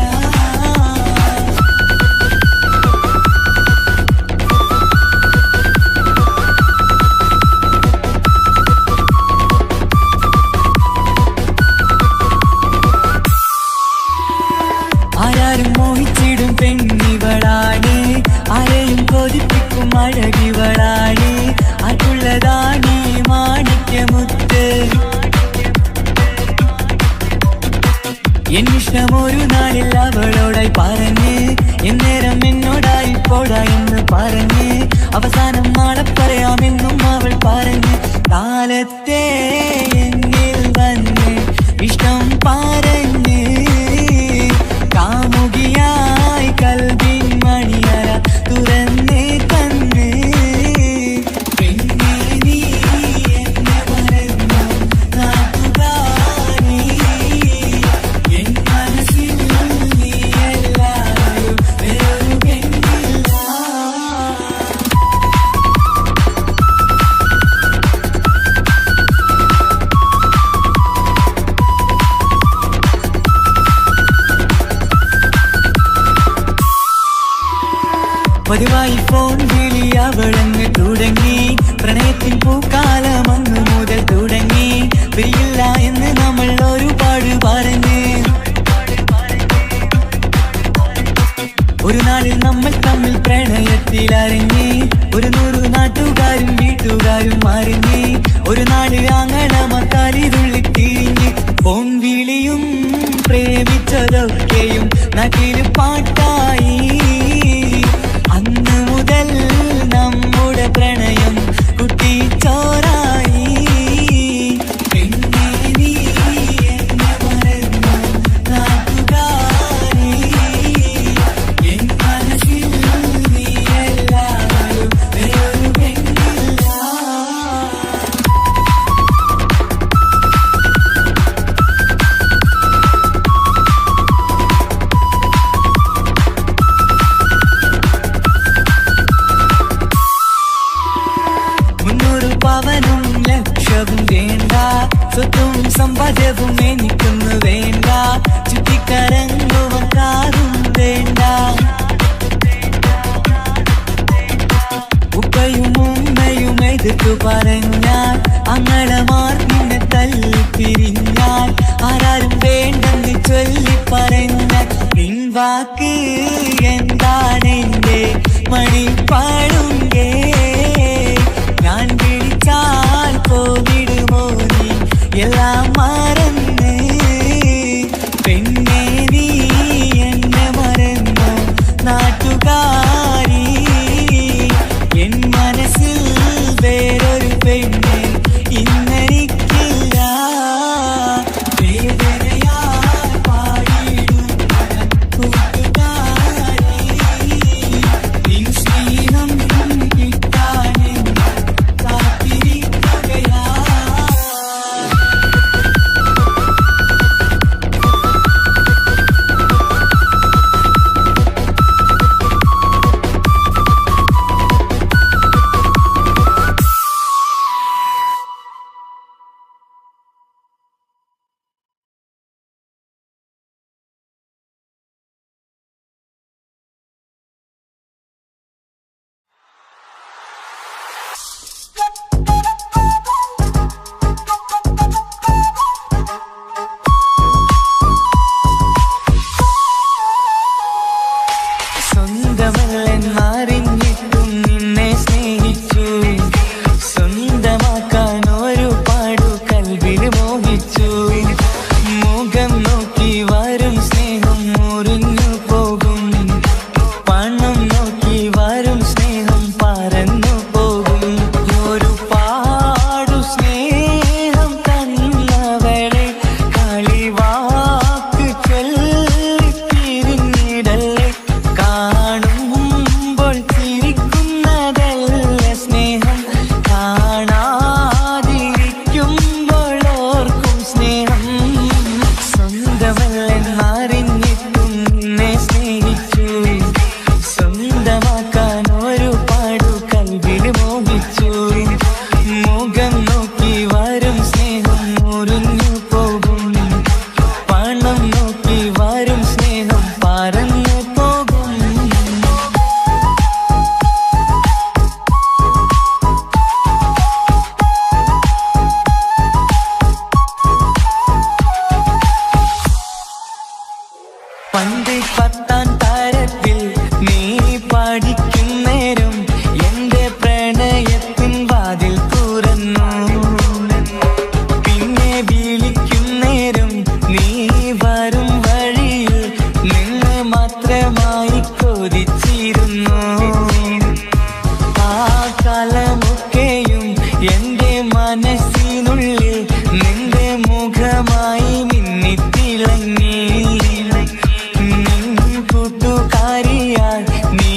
ആരാരും മോഹിച്ചിടും പെണ്ണിവളാണ് ആരെയും കൊതിപ്പിക്കും അഴകിവളാണ് ആർക്കുള്ളതാണ് മാണിക്യമുത്ത് എന്നിഷ്ടം ഒരു നാളിൽ അവളോടായി പറഞ്ഞ് എന്നേരം എന്നോടായി പോടാ എന്ന് പറഞ്ഞ് അവസാനം നാളെ പറയാമെന്നും അവൾ പറഞ്ഞ് കാലത്തെ എന്നിൽ വന്ന് ഇഷ്ടം പറഞ്ഞ് കാമുകിയായി കൽവിൻ മണിയറ തുറന്ന് തന്ന് പെണ്ണേ നീ എന്നെ മറന്നോ നാട്ടുകാരി എൻ മനസ്സിൽ നീയല്ലാതൊരു വേറൊരു പെണ്ണില്ല പതിവായി ഫോൺ വിളി അവളങ്ങ് തുടങ്ങി പ്രണയത്തിൻ പൂക്കാലം അന്ന് മുതൽ തുടങ്ങി പിരിയില്ല എന്ന് നമ്മൾ ഒരുപാട് പറഞ്ഞ് ഒരു നാളിൽ നമ്മൾ തമ്മിൽ പ്രണയത്തിലറിഞ്ഞ് ഒരു 100 നാട്ടുകാരും വീട്ടുകാരും അറിഞ്ഞ് ഒരു നാട് ആങ്ങളമക്കാലിതുള്ളി തിരിഞ്ഞ് ഫോൺ വിളിയും പ്രേമിച്ചതൊക്കെയും നാട്ടിൽ പാട്ടായി അന്ന് മുതൽ നമ്മുടെ പ്രണയം കുട്ടിച്ചോറായി പവനും ലക്ഷവും വേണ്ട, സ്വത്തും സമ്പാദ്യവും എനിക്കൊന്നു വേണ്ട, ചുറ്റിക്കറങ്ങുവാൻ കാറും വേണ്ട. ഉപ്പയും ഉമ്മയും എതിർത്തു പറഞ്ഞാൽ, അങ്ങളമാർ നിന്നെ തല്ലി പിരിഞ്ഞാൽ, ആരാരും വേണ്ടെന്ന് ചൊല്ലി പറഞ്ഞാൽ, നിൻ വാക്ക് എന്താണെന്റെ മണിപ്പാടുങ്കേ. ഞാൻ വിളിച്ചാൽ പോവിടുമോ നീ എല്ലാം മറന്ന്? പെണ്ണേ നീ എന്നെ മറന്നു നാട്ടുകാരി, എൻ മനസ്സിൽ വേറൊരു പെണ്ണ് ഇന്നെനിക്കില്ല. വേദനയാൽ പാടിയിടുന്ന കൂട്ടുകാരി, നിൻ സ്നേഹം കിട്ടാനെന്ന് കാത്തിരിക്കുകയാ. സ്വന്തമല്ലെന്നറിഞ്ഞിട്ടും നിന്നെ സ്നേഹിച്ചു, സ്വന്തമാക്കാൻ ഒരുപാടു കൽവിൽ മോഹിച്ചു. മുഖം നോക്കി വരും സ്നേഹം മുറിഞ്ഞു പോകും, പണം നോക്കി വരും സ്നേഹം പറന്നു പോകും. ഒരുപാടു സ്നേഹം തന്നവളെ കളിവാക്ക് ചൊല്ലി പിരിഞ്ഞിടല്ലേ. കാണുമ്പോൾ ചിരിക്കുന്നതല്ല സ്നേഹം, കാണാതിരിക്കുമ്പോൾ ഓർക്കും സ്നേഹം. സ്വന്തമല്ലെന്നറിഞ്ഞിട്ടും നിന്നെ സ്നേഹിച്ചു, സ്വന്തമാക്കാൻ ഒരുപാടു കൽവിൽ മോഹിച്ചു. മുഖം നോക്കി വരും സ്നേഹം മുറിഞ്ഞു പോകും, പണം നോക്കി വരും സ്നേഹം പറന്നു പോകും. പണ്ട് 10ാം തരത്തിൽ നീ പഠിക്കുന്നേരം എന്റെ പ്രണയത്തിൻ വാതിൽ തുറന്നു. പിന്നെ വിളിക്കുന്നേരം നീ വരും വഴിയിൽ നിന്ന് മാത്രമായി കൊതിച്ചിരുന്നു. ആ കാലമൊക്കെയും എന്റെ മനസ്സിനുള്ളിൽ നിന്റെ മുഖമായി മിന്നിത്തിളങ്ങി. കൂട്ടുകാരിയാൽ നീ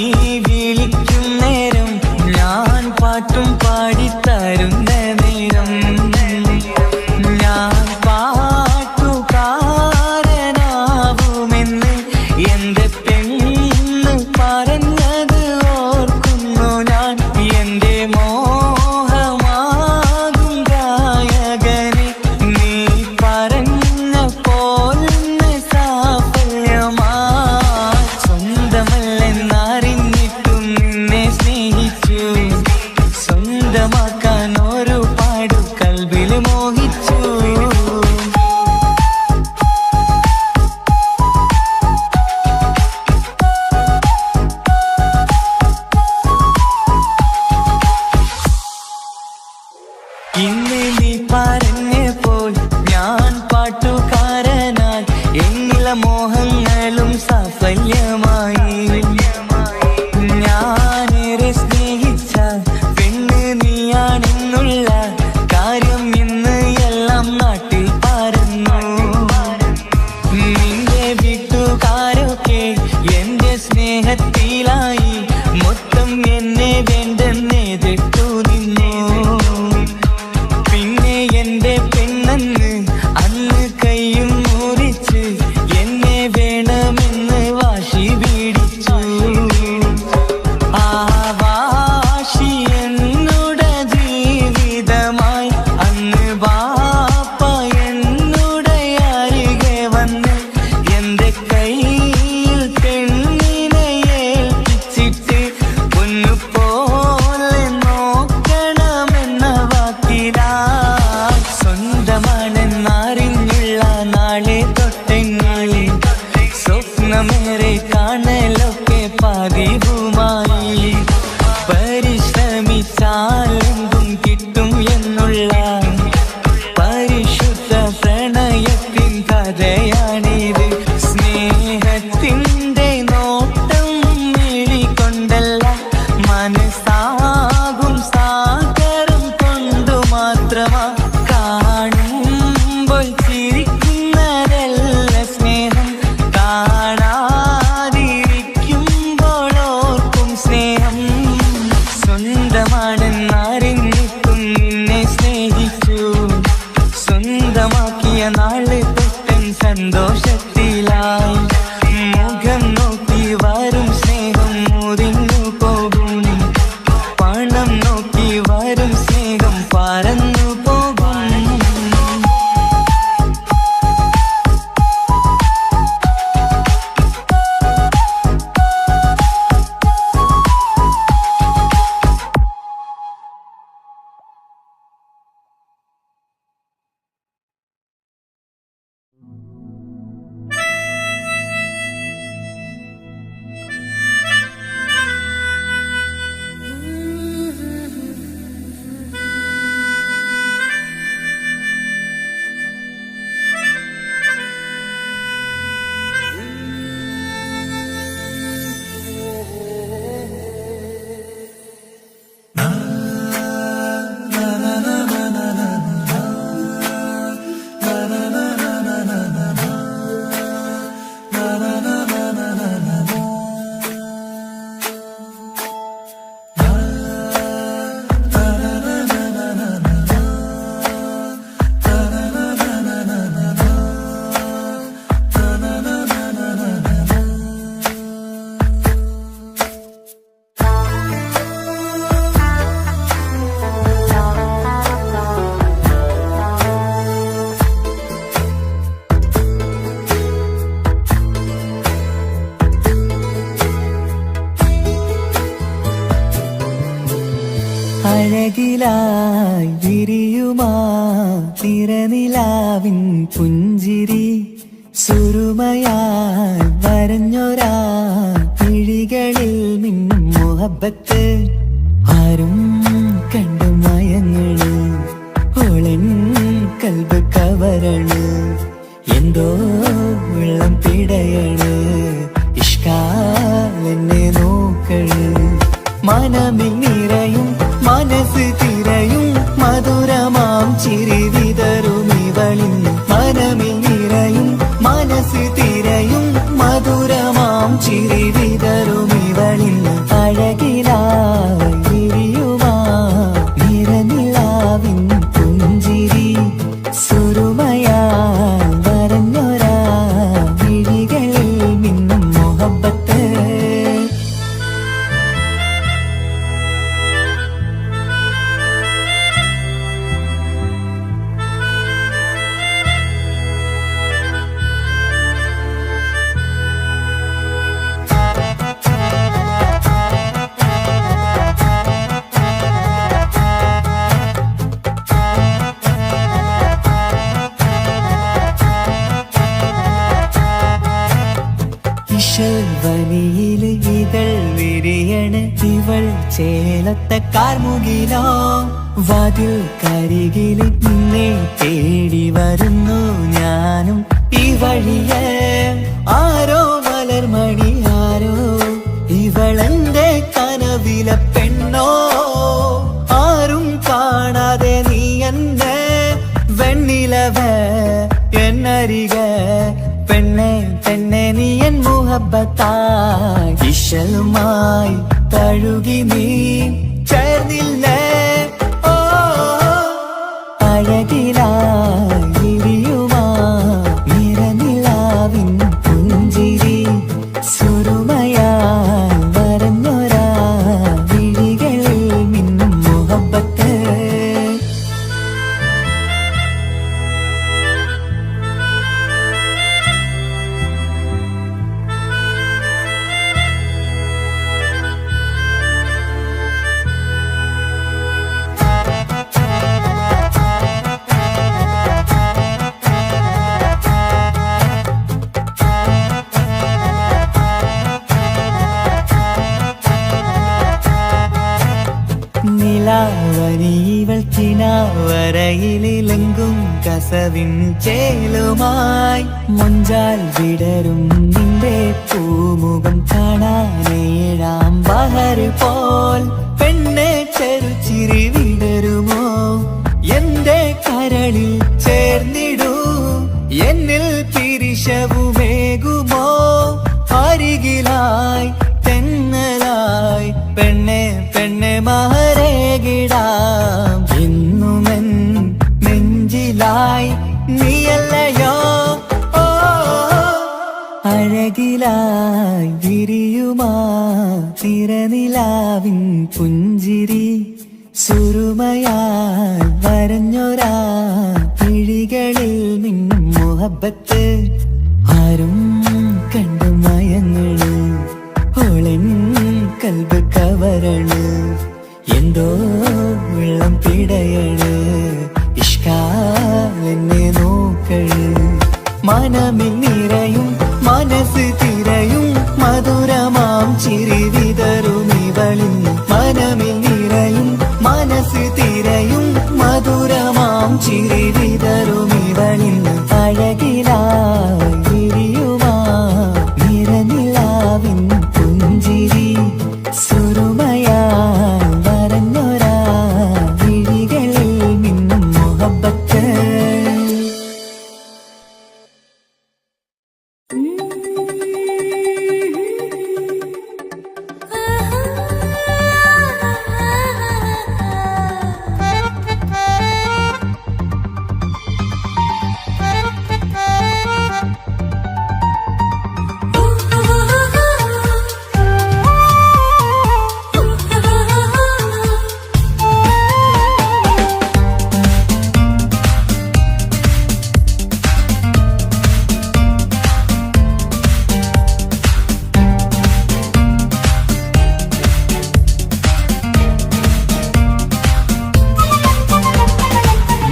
വിളിക്കും നേരം, ഞാൻ പാട്ടും പാടിത്തരുന്ന നേരം, ഞാൻ പാട്ടുകാരനാവുമെന്ന് എന്റെ പെണ്ണ് പറഞ്ഞത് ഓർക്കുന്നു ഞാൻ. എന്റെ മോഹമാകും ഗായകനെ നീ പറഞ്ഞ പോലൊന്ന് സാഫല്യമാ. സ്വന്തമല്ലെന്നറിഞ്ഞിട്ടും നിന്നെ സ്നേഹിച്ചു, സ്വന്തമാക്കാൻ ഒരുപാടു കൽവിൽ മോഹിച്ചു. ഇന്ന് നീ പറഞ്ഞപ്പോൾ ഞാൻ പാട്ടുകാരനായി, എന്നില മോഹങ്ങളും സാഫല്യമായി. ഞാനേറെ സ്നേഹിച്ച പെണ്ണ് നീയാണെന്നുള്ള കാര്യം ഇന്ന് എല്ലാം നാട്ടിൽ പരന്നു. നിന്റെ വീട്ടുകാരൊക്കെ എന്റെ സ്നേഹത്തിലായി, മൊത്തം എന്നെ വേണ്ടെന്നെതിർത്തു നിന്നു. പിന്നെ അറിഞ്ഞാലെന്തും കിട്ടും എന്നുള്ള പരിശുദ്ധ പ്രണയത്തിൻ കഥയാണിത്. സ്നേഹത്തിൻ്റെ നോട്ടം മിഴികൊണ്ടല്ല, മനസ്സാകും സാഗരം കൊണ്ടു മാത്രമാ. കാണുമ്പോൾ ചിരിക്കുന്നതല്ല സ്നേഹം, കാണാതിരിക്കുമ്പോൾ ഓർക്കും സ്നേഹം. സ്വന്തമാണെന്നറിഞ്ഞിട്ടും നിന്നെ സ്നേഹിച്ചു, സ്വന്തമാക്കിയ നാള് തൊട്ടൻ സന്തോഷത്തിലായി. മുഖം നോക്കി വരും സ്നേഹം മുറിഞ്ഞു പോകും, പണം നോക്കി വരും സ്നേഹം പറന്നു പോകും. അഴകിലായി വിരിയുമാ തിരനിലാവിൻ പുഞ്ചിരി, സുരുമയായി വരഞ്ഞൊരാ കിഴികളിൽ മിന്നും മുഹബത്ത്. ആരും കണ്ടു മയങ്ങണ്, ഓളൻ കൽബ് കവരണ്, എന്തോ വെള്ളം പിടയണ്, ഇഷ്കാലെന്നെ നോക്കണ്. മനമിൽ നിറയും മനസ്സ് തിരയും മധുരമാം ചിരി വിതറും ഇവളിൻ. മനമിൽ നിറയും മനസ്സ് തിരയും മധുരമാം ചിരി വിതറും ഇവളിൻ. അഴകിലായി വിരിയുമാ നിറനിലാവിൻ പുഞ്ചിരി, സുരുമയാൽ വരഞ്ഞൊരാ വിഴികളിൽ മിന്നും മുഹബത്ത്. വനിയില് ഇതൾ വിരിയണ്, ഇവൾ ചേലത്തെ കാർമുകിലോ. വാതിൽ കരികില് നിന്നെ തേടി വരുന്നു ഞാനും ഈ വഴിയെ. ആരോ മലർമണി ആരോ, ഇവളെന്റെ കനവിലെ പെണ്ണോ. ആരും കാണാതെ നീ എന്നെ വെണ്ണിലവ എന്നരിക. പെണ്ണെ പെണ്ണെ നീ എൻ മുഹബത്തായി, ഇശലുമായി തഴുകി നീ ചേർന്നില്ലേ. ഓ അഴകിലായി വിരിയുമാ നിറനിലാവിൻ പുഞ്ചിരി, സുരുമയാൽ വരഞ്ഞൊരാ വിഴികളിൽ മിന്നും മുഹബത്ത്. നിലാവനിവൾ കിനാവരയിലെങ്കും കസവിൻ ചേലുമായി മൊഞ്ചാൽ വിടരും നിന്റെ പൂമുഖം കാണാനേഴാം ബഹർ പോൽ പെണ്ണെ ചെറുചിരി വിടരുമോ എന്റെ കരളിൽ ചേർന്നിടൂ എന്നിൽ പിരിശവുമേകുമോ അരികിലായി തെന്നലായി പെണ്ണെ പെണ്ണെ മഹരേകിടാം ഇന്നുമെൻ നെഞ്ചിലായി നീയല്ലയോ ഓ അഴകിലായി വിരിയുമാ തിരനിലാവിൻ പുഞ്ചിരി സുരുമയാൽ വരഞ്ഞൊരാ കിഴികളിൽ നിന്നും മുഹബത്ത് ആരും കണ്ടു മയങ്ങള് ഓളൻ കൽബ് കവരണ് എന്തോ വെള്ളം പിടയണ് ഇഷ്കാലെന്നെ നോക്കള് മനമിൽ നിറയും മനസ്സ് തിരയും മധുരമാം ചിരി വിതറും ഇവളിൻ മനമിൽ നിറയും മനസ്സ് തിരയും മധുരമാം ചിരി വിതറും ഇവളിൻ അഴകിലായി വിരിയുമാ നിറനിലാവിൻ പുഞ്ചിരി സുരുമയാൽ വരഞ്ഞൊരാ വിഴികളിൽ നിന്നും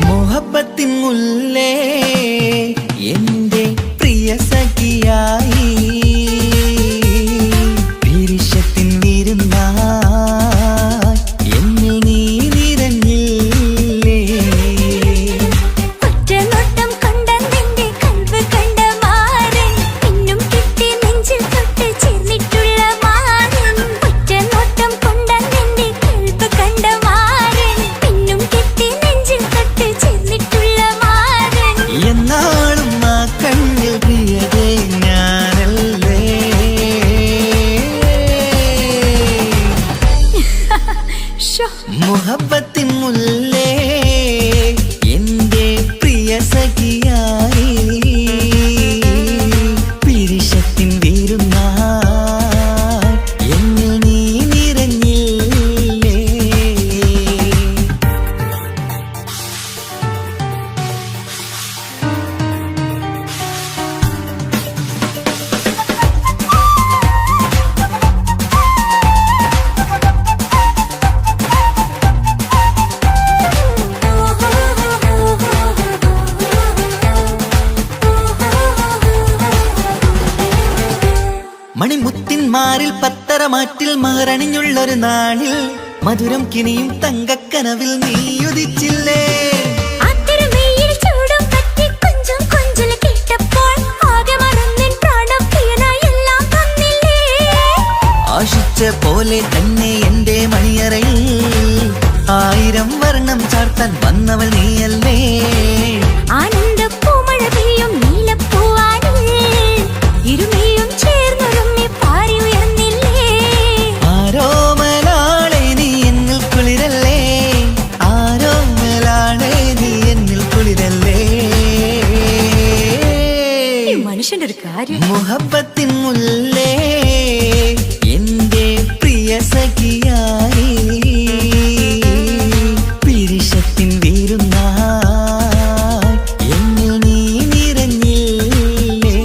മുഹബത്ത് മുല്ലേ എന്റെ പ്രിയ സഖിയായി പിരിശത്തിൻ വിരുന്നായി എന്നിൽ നീ നിറഞ്ഞില്ലേ ഒറ്റനോട്ടം കണ്ട നിന്റെ കൽവ് കണ്ട മാരൻ പിന്നും കിട്ടി നെഞ്ചിൽ തൊട്ട് ചേർന്നിട്ടുള്ള മാരൻ ഒറ്റനോട്ടം കൊണ്ട നിന്റെ കൽവ് കണ്ട മാരൻ പിന്നും കിട്ടി നെഞ്ചിൽ തൊട്ട് ചേർന്നിട്ടുള്ള മാരൻ എന്നാളും ആ കണ്ണിൽ പ്രിയതേ ഞാനല്ലേ മുഹബത്തിൻ മുല്ലേ എന്റെ പ്രിയ സഖിയായി പിരിശത്തിൻ വിരുന്നായി എന്നിൽ നീ നിറഞ്ഞില്ലേ മണിമുത്തിന്മാരിൽ പത്തരമാറ്റിൽ മഹറണിഞ്ഞുള്ളൊരു നാളിൽ മധുരം കിനിയും തങ്കക്കനവിൽ നീ ഉദിച്ചില്ലേ അത്തരമേയിൽ ചൂടും പറ്റി കൊഞ്ചും കൊഞ്ചൽ കേട്ടപ്പോൾ ആകെ മറന്നിൻ പ്രാണപ്രിയനായി എല്ലാം തന്നില്ലേ ആശിച്ച പോലെ തന്നെ എന്റെ മണിയറയിൽ 1000 വർണ്ണം ചാർത്താൻ വന്നവൾ നീയല്ലേ ആനന്ദ പൂമഴ പെയ്യും നീലപ്പൂവാനിൽ ഇരുമയും ചേർന്നൊരുമ്മി പാറി ഉയർന്നില്ലേ ആരോമലാളെ നീ എന്നിൽ കുളിരല്ലേ ആരോമലാളെ നീ എന്നിൽ കുളിരല്ലേ മനുഷ്യന്റെ ഒരു കാര്യം മുഹബത്തിൻ മുല്ലേ എന്റെ പ്രിയ സഖിയായി പിരിശത്തിൻ വിരുന്നായി എന്നിൽ നീ നിറഞ്ഞില്ലേ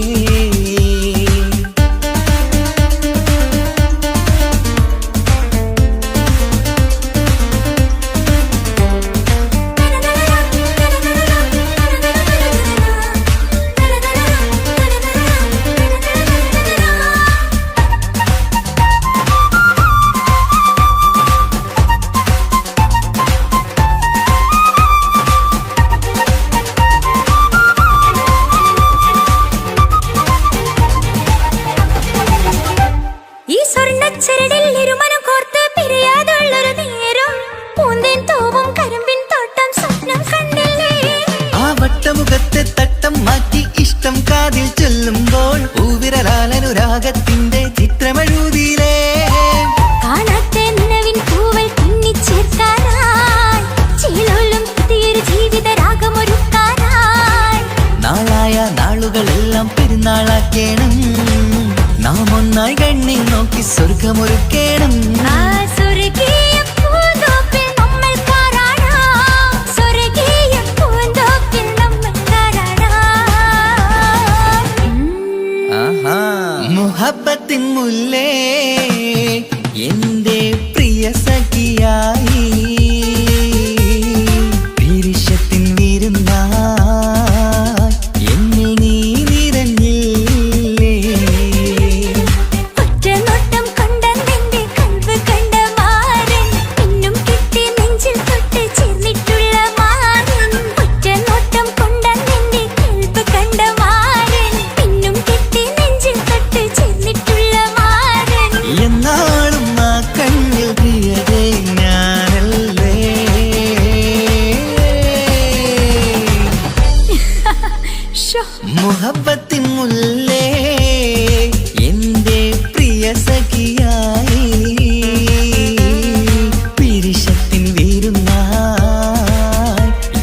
തൂവും കരിമ്പിൻ തോട്ടം സ്വപ്നം കണ്ടില്ലേ ആ വട്ടമുഖത്തെ തട്ടം മാറ്റി ഇഷ്ടം കാതിൽ ചൊല്ലുമ്പോൾ പൂവിരലാലനുരാഗത്തിന്റെ ചിത്രമെഴുതിയിലേ കാണാത്ത നിലവിൻ പൂവൽ തുന്നിച്ചേർക്കാനായി ചിലോലും പുതിയൊരു ജീവിത രാഗമൊരുക്കാനായി നാളായ നാളുകളെല്ലാം പെരുന്നാളാക്കേണം നാം ഒന്നായി കണ്ണി നോക്കി സ്വർഗമൊരുക്കേണം ആ സ്വർഗീയ പൂന്തോപ്പിൽ നമ്മൾ കാണാം സ്വർഗീയ പൂന്തോപ്പിൽ നമ്മൾ കാണാം മുഹബത്തിൻ മുല്ലേ എന്റെ പ്രിയ സഖിയായി പിരിശത്തിൻ വിരുന്നായി എന്നിൽ നീ നിറഞ്ഞില്ലേ ഒറ്റനോട്ടം കൊണ്ടെന്റെ കൽവ് കണ്ട മാരൻ പിന്നും കിട്ടി നെഞ്ചിൽ തൊട്ട് ചേർന്നിട്ടുള്ള മാരൻ ഒറ്റനോട്ടം കൊണ്ടെന്റെ കൽവ് കണ്ട മാരൻ പിന്നും കിട്ടി നെഞ്ചിൽ തൊട്ട് ചേർന്നിട്ടുള്ള മാരൻ എന്നാളും ആ കണ്ണിൽ പ്രിയതേ ഞാനല്ലേ മുഹബത്തിൻ മുല്ലേ എന്റെ പ്രിയ സഖിയായി പിരിശത്തിൻ വീരുന്നായി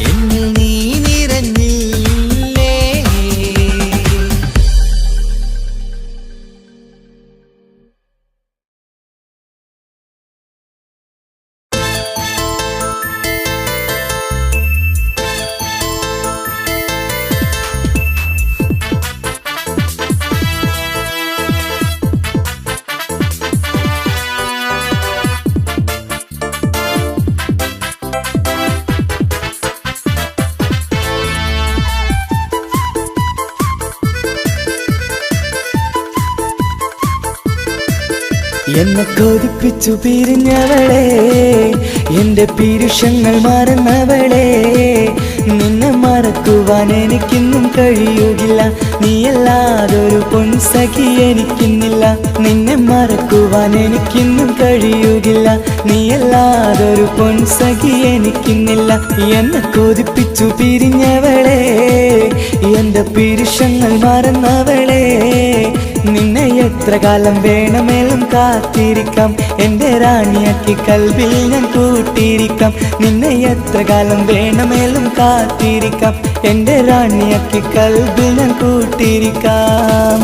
എന്നിൽ നീ നിറഞ്ഞില്ലേ എന്നെ കൊതിപ്പിച്ചു പിരിഞ്ഞവളെ എന്റെ പീരുഷങ്ങൾ മറന്നവളെ നിന്നെ മറക്കുവാൻ എനിക്കിന്നും കഴിയുകില്ല നീയല്ലാതൊരു പൊൻസഖി എനിക്കിന്നില്ല നിന്നെ മറക്കുവാൻ എനിക്കിന്നും കഴിയുകില്ല നീയല്ലാതൊരു പൊൻസഖി എനിക്കിന്നില്ല എന്നെ കൊതിപ്പിച്ചു പിരിഞ്ഞവളെ എന്റെ പീരുഷങ്ങൾ മറന്നവളെ നിന്നെ എത്ര കാലം വേണമെങ്കിലും കാത്തിരിക്കാം എന്റെ റാണിയാക്കി കൽവിൽ ഞാൻ കൂട്ടിയിരിക്കാം നിന്നെ എത്ര കാലം വേണമെങ്കിലും കാത്തിരിക്കാം എന്റെ റാണിയാക്കി കൽവിൽ ഞാൻ കൂട്ടിയിരിക്കാം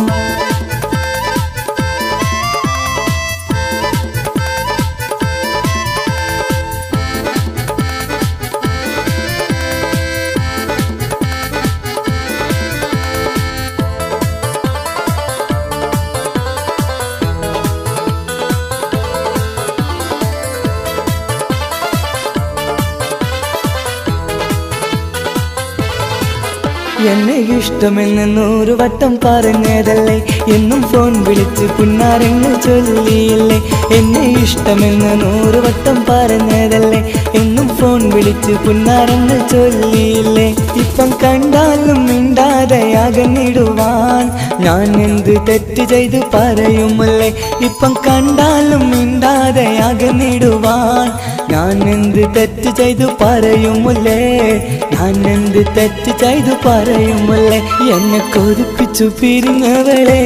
എന്നെ ഇഷ്ടമെന്ന് 100 വട്ടം പറഞ്ഞതല്ലേ എന്നും ഫോൺ വിളിച്ച് പുന്നാരങ്ങൾ ചൊല്ലിയില്ലേ എന്നെ ഇഷ്ടമെന്ന് 100 വട്ടം പറഞ്ഞതല്ലേ എന്നും ഫോൺ വിളിച്ച് പുന്നാരങ്ങൾ ചൊല്ലിയില്ലേ ഇപ്പം കണ്ടാലും മിണ്ടാതെ അകന്നിടുവാൻ ഞാൻ എന്ത് തെറ്റ് ചെയ്ത് പറയുമല്ലേ ഇപ്പം കണ്ടാലും മിണ്ടാതെ അകന്നിടുവാൻ ഞാൻ എന്ത് തെറ്റ് ചെയ്തു പറയുമല്ലേ ഞാൻ എന്ത് തെറ്റ് ചെയ്തു പറയുമല്ലേ എന്നെ കൊതിപ്പിച്ചു പിരിഞ്ഞവളെ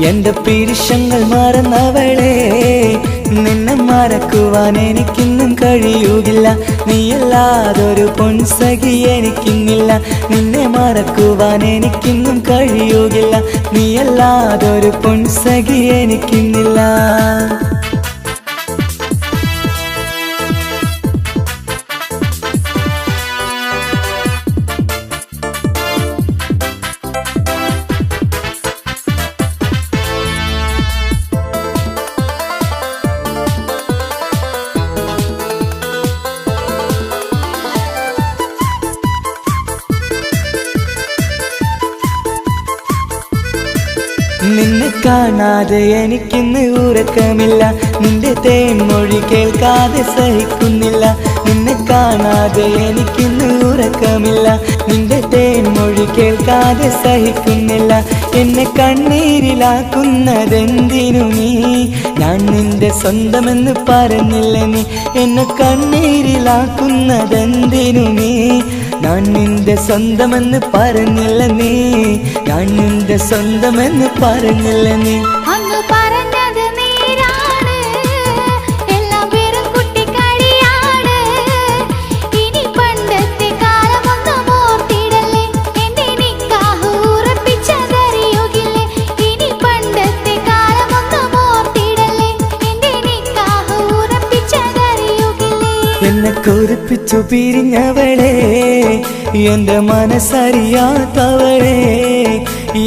എന്റെ പീരുഷങ്ങൾ മറന്നവളെ നിന്നെ മറക്കുവാൻ എനിക്കിന്നും കഴിയുകില്ല നീയല്ലാതൊരു പൊൻസഖി എനിക്കിന്നില്ല നിന്നെ മറക്കുവാൻ എനിക്കിന്നും കഴിയുകില്ല നീയല്ലാതൊരു പൊൻസഖി എനിക്കിന്നില്ല നിന്നെ കാണാതെ എനിക്കിന്ന് ഉറക്കമില്ല നിന്റെ തേൻമൊഴി കേൾക്കാതെ സഹിക്കുന്നില്ല നിന്നെ കാണാതെ എനിക്കിന്ന് ഉറക്കമില്ല നിന്റെ തേൻമൊഴി കേൾക്കാതെ സഹിക്കുന്നില്ല. എന്നെ കണ്ണീരിലാക്കുന്നതെന്തിനു നീ? ഞാൻ നിന്റെ സ്വന്തമെന്ന് പറഞ്ഞില്ല നീ. എന്നെ കണ്ണീരിലാക്കുന്നതെന്തിനു നീ? ഞാൻ നിന്റെ സ്വന്തമെന്ന് പറഞ്ഞില്ല നീ. ഞാൻ നിന്റെ സ്വന്തമെന്ന് പറഞ്ഞില്ല നീ. അന്ന് പറഞ്ഞത് നേരാണ്, എല്ലാം വെറും കുട്ടിക്കളിയാണ്. ഇനി പണ്ടത്തെ കാലമൊന്നും ഓർത്തിടല്ലേ, എന്റെ നിക്കാഹ് ഉറപ്പിച്ചതറിയുകില്ലേ. ഇനി പണ്ടത്തെ കാലമൊന്നും ഓർത്തിടല്ലേ, എന്റെ നിക്കാഹ് ഉറപ്പിച്ചതറിയുകില്ലേ. എന്നെ കുറിപ്പിച്ചു പിരിഞ്ഞവളെ, എന്റെ മനസ്സറിയാത്തവളെ,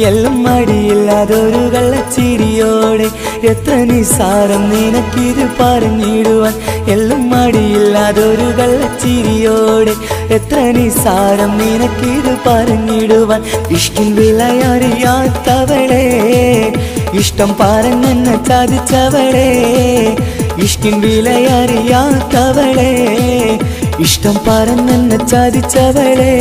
എല്ലാം മടിയില്ലാതൊരു കള്ളച്ചിരിയോടെ. എത്ര നിസാരം നിനക്കിത് പറഞ്ഞിടുവാൻ, എല്ലാം മടിയില്ലാതൊരു കള്ളച്ചിരിയോടെ. എത്ര നിസാരം നിനക്കിത് പറഞ്ഞിടുവാൻ. ഇഷ്കിൻ വിലയറിയാത്തവളെ, ഇഷ്ടം പറഞ്ഞെന്നെ ചതിച്ചവളെ. ഇഷ്കിൻ വിലയറിയാത്തവളെ, ഇഷ്ടം പറഞ്ഞെന്നെ ചതിച്ചവളെ.